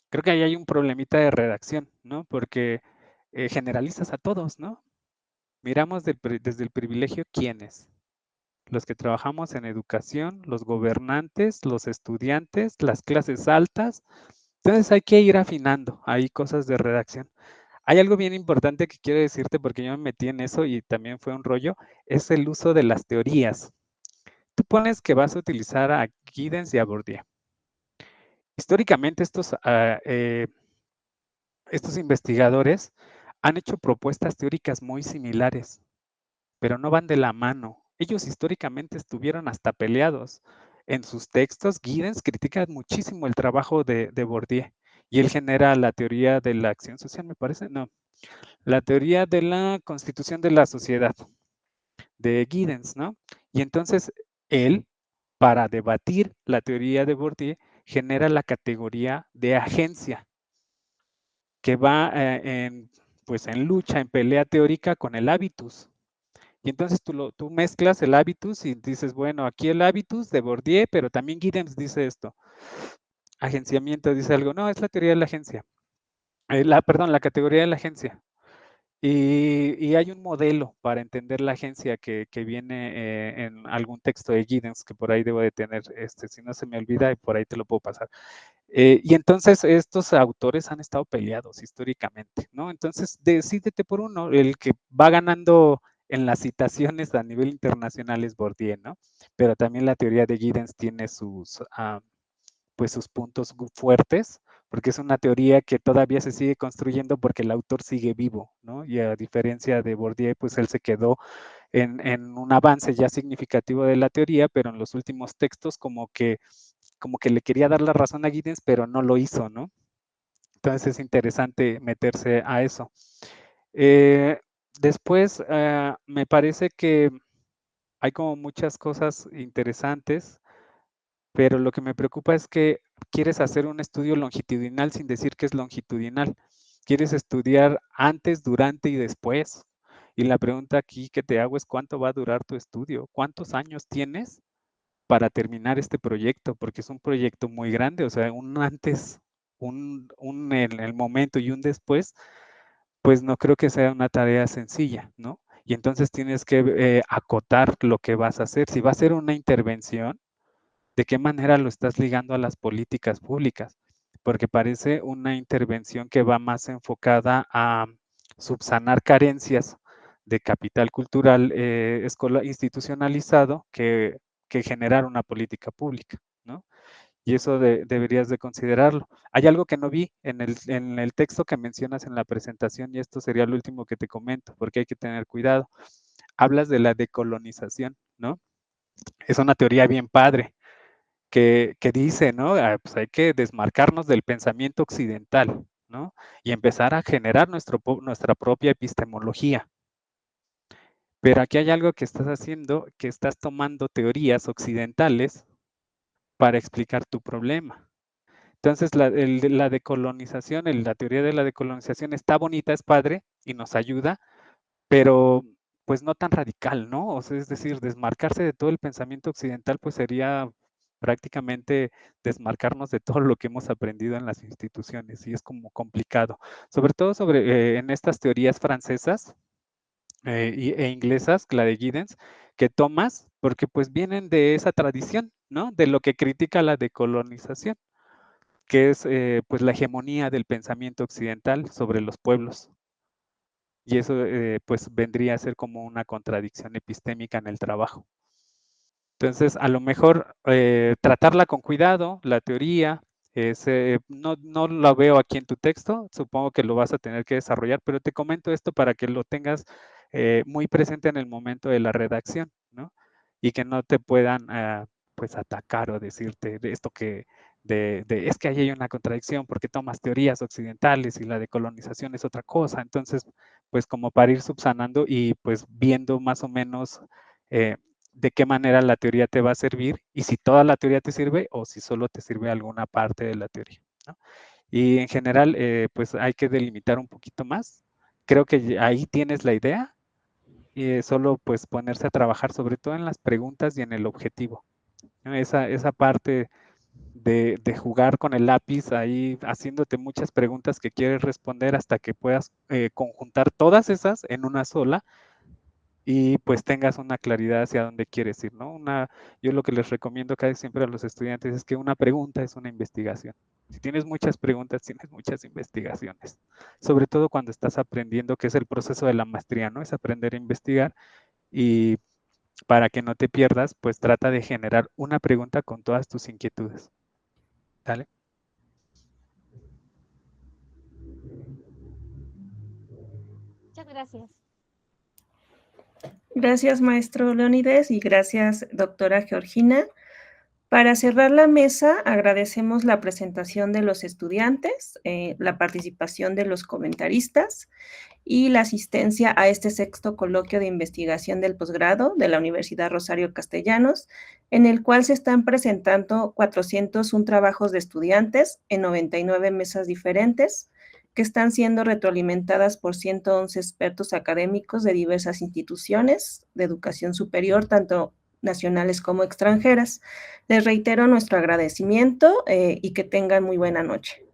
S4: Creo que ahí hay un problemita de redacción, ¿no? Porque generalizas a todos, ¿no? Miramos desde el privilegio, ¿quiénes? Los que trabajamos en educación, los gobernantes, los estudiantes, las clases altas. Entonces hay que ir afinando, hay cosas de redacción. Hay algo bien importante que quiero decirte porque yo me metí en eso y también fue un rollo, es el uso de las teorías. Tú pones que vas a utilizar a Giddens y a Bourdieu. Históricamente estos investigadores han hecho propuestas teóricas muy similares, pero no van de la mano. Ellos históricamente estuvieron hasta peleados. En sus textos, Giddens critica muchísimo el trabajo de Bourdieu y él genera la teoría de la acción social, me parece, no, la teoría de la constitución de la sociedad de Giddens, ¿no? Y entonces él, para debatir la teoría de Bourdieu, genera la categoría de agencia, que va pues en lucha, en pelea teórica con el habitus. Y entonces tú mezclas el habitus y dices, bueno, aquí el habitus de Bourdieu, pero también Giddens dice esto. Agenciamiento dice algo, no, es la teoría de la agencia. Perdón, la categoría de la agencia. Y hay un modelo para entender la agencia que viene en algún texto de Giddens, que por ahí debo de tener, si no se me olvida, por ahí te lo puedo pasar. Y entonces estos autores han estado peleados históricamente, ¿no? Entonces decídete por uno, el que va ganando en las citaciones a nivel internacional es Bourdieu, ¿no? Pero también la teoría de Giddens tiene pues sus puntos fuertes, porque es una teoría que todavía se sigue construyendo porque el autor sigue vivo, ¿no? Y a diferencia de Bourdieu, pues él se quedó en un avance ya significativo de la teoría, pero en los últimos textos como que le quería dar la razón a Giddens, pero no lo hizo, ¿no? Entonces es interesante meterse a eso. Después, me parece que hay como muchas cosas interesantes pero lo que me preocupa es que quieres hacer un estudio longitudinal sin decir que es longitudinal. Quieres estudiar antes, durante y después. Y la pregunta aquí que te hago es ¿cuánto va a durar tu estudio? ¿Cuántos años tienes para terminar este proyecto? Porque es un proyecto muy grande, o sea, un antes, en el momento y un después, pues no creo que sea una tarea sencilla, ¿no? Y entonces tienes que acotar lo que vas a hacer. Si va a ser una intervención, ¿de qué manera lo estás ligando a las políticas públicas? Porque parece una intervención que va más enfocada a subsanar carencias de capital cultural institucionalizado que generar una política pública, ¿no? Y eso deberías de considerarlo. Hay algo que no vi en el texto que mencionas en la presentación, y esto sería lo último que te comento, porque hay que tener cuidado. Hablas de la decolonización, ¿no? Es una teoría bien padre que dice, ¿no? Pues hay que desmarcarnos del pensamiento occidental, ¿no? Y empezar a generar nuestra propia epistemología. Pero aquí hay algo que estás haciendo, que estás tomando teorías occidentales para explicar tu problema. Entonces, la decolonización, la teoría de la decolonización está bonita, es padre y nos ayuda, pero pues no tan radical, ¿no? O sea, es decir, desmarcarse de todo el pensamiento occidental, pues sería prácticamente desmarcarnos de todo lo que hemos aprendido en las instituciones y es como complicado, sobre todo en estas teorías francesas e inglesas, la de Giddens, que tomas porque pues vienen de esa tradición, ¿no? De lo que critica la decolonización, que es pues la hegemonía del pensamiento occidental sobre los pueblos. Y eso pues vendría a ser como una contradicción epistémica en el trabajo. Entonces, a lo mejor tratarla con cuidado, la teoría, no la veo aquí en tu texto, supongo que lo vas a tener que desarrollar, pero te comento esto para que lo tengas muy presente en el momento de la redacción, ¿no? Y que no te puedan pues atacar o decirte de esto es que ahí hay una contradicción porque tomas teorías occidentales y la decolonización es otra cosa. Entonces, pues como para ir subsanando y pues viendo más o menos de qué manera la teoría te va a servir y si toda la teoría te sirve o si solo te sirve alguna parte de la teoría, ¿no? Y en general, pues hay que delimitar un poquito más. Creo que ahí tienes la idea y solo pues ponerse a trabajar sobre todo en las preguntas y en el objetivo, ¿no? Esa parte de jugar con el lápiz ahí haciéndote muchas preguntas que quieres responder hasta que puedas conjuntar todas esas en una sola y pues tengas una claridad hacia dónde quieres ir, ¿no? Yo lo que les recomiendo casi siempre a los estudiantes es que una pregunta es una investigación. Si tienes muchas preguntas, tienes muchas investigaciones. Sobre todo cuando estás aprendiendo, que es el proceso de la maestría, ¿no? Es aprender a investigar y para que no te pierdas, pues trata de generar una pregunta con todas tus inquietudes. ¿Vale?
S6: Muchas gracias.
S1: Gracias, maestro Leónides, y gracias, doctora Georgina. Para cerrar la mesa, agradecemos la presentación de los estudiantes, la participación de los comentaristas y la asistencia a este sexto coloquio de investigación del posgrado de la Universidad Rosario Castellanos, en el cual se están presentando 401 trabajos de estudiantes en 99 mesas diferentes, que están siendo retroalimentadas por 111 expertos académicos de diversas instituciones de educación superior, tanto nacionales como extranjeras. Les reitero nuestro agradecimiento y que tengan muy buena noche.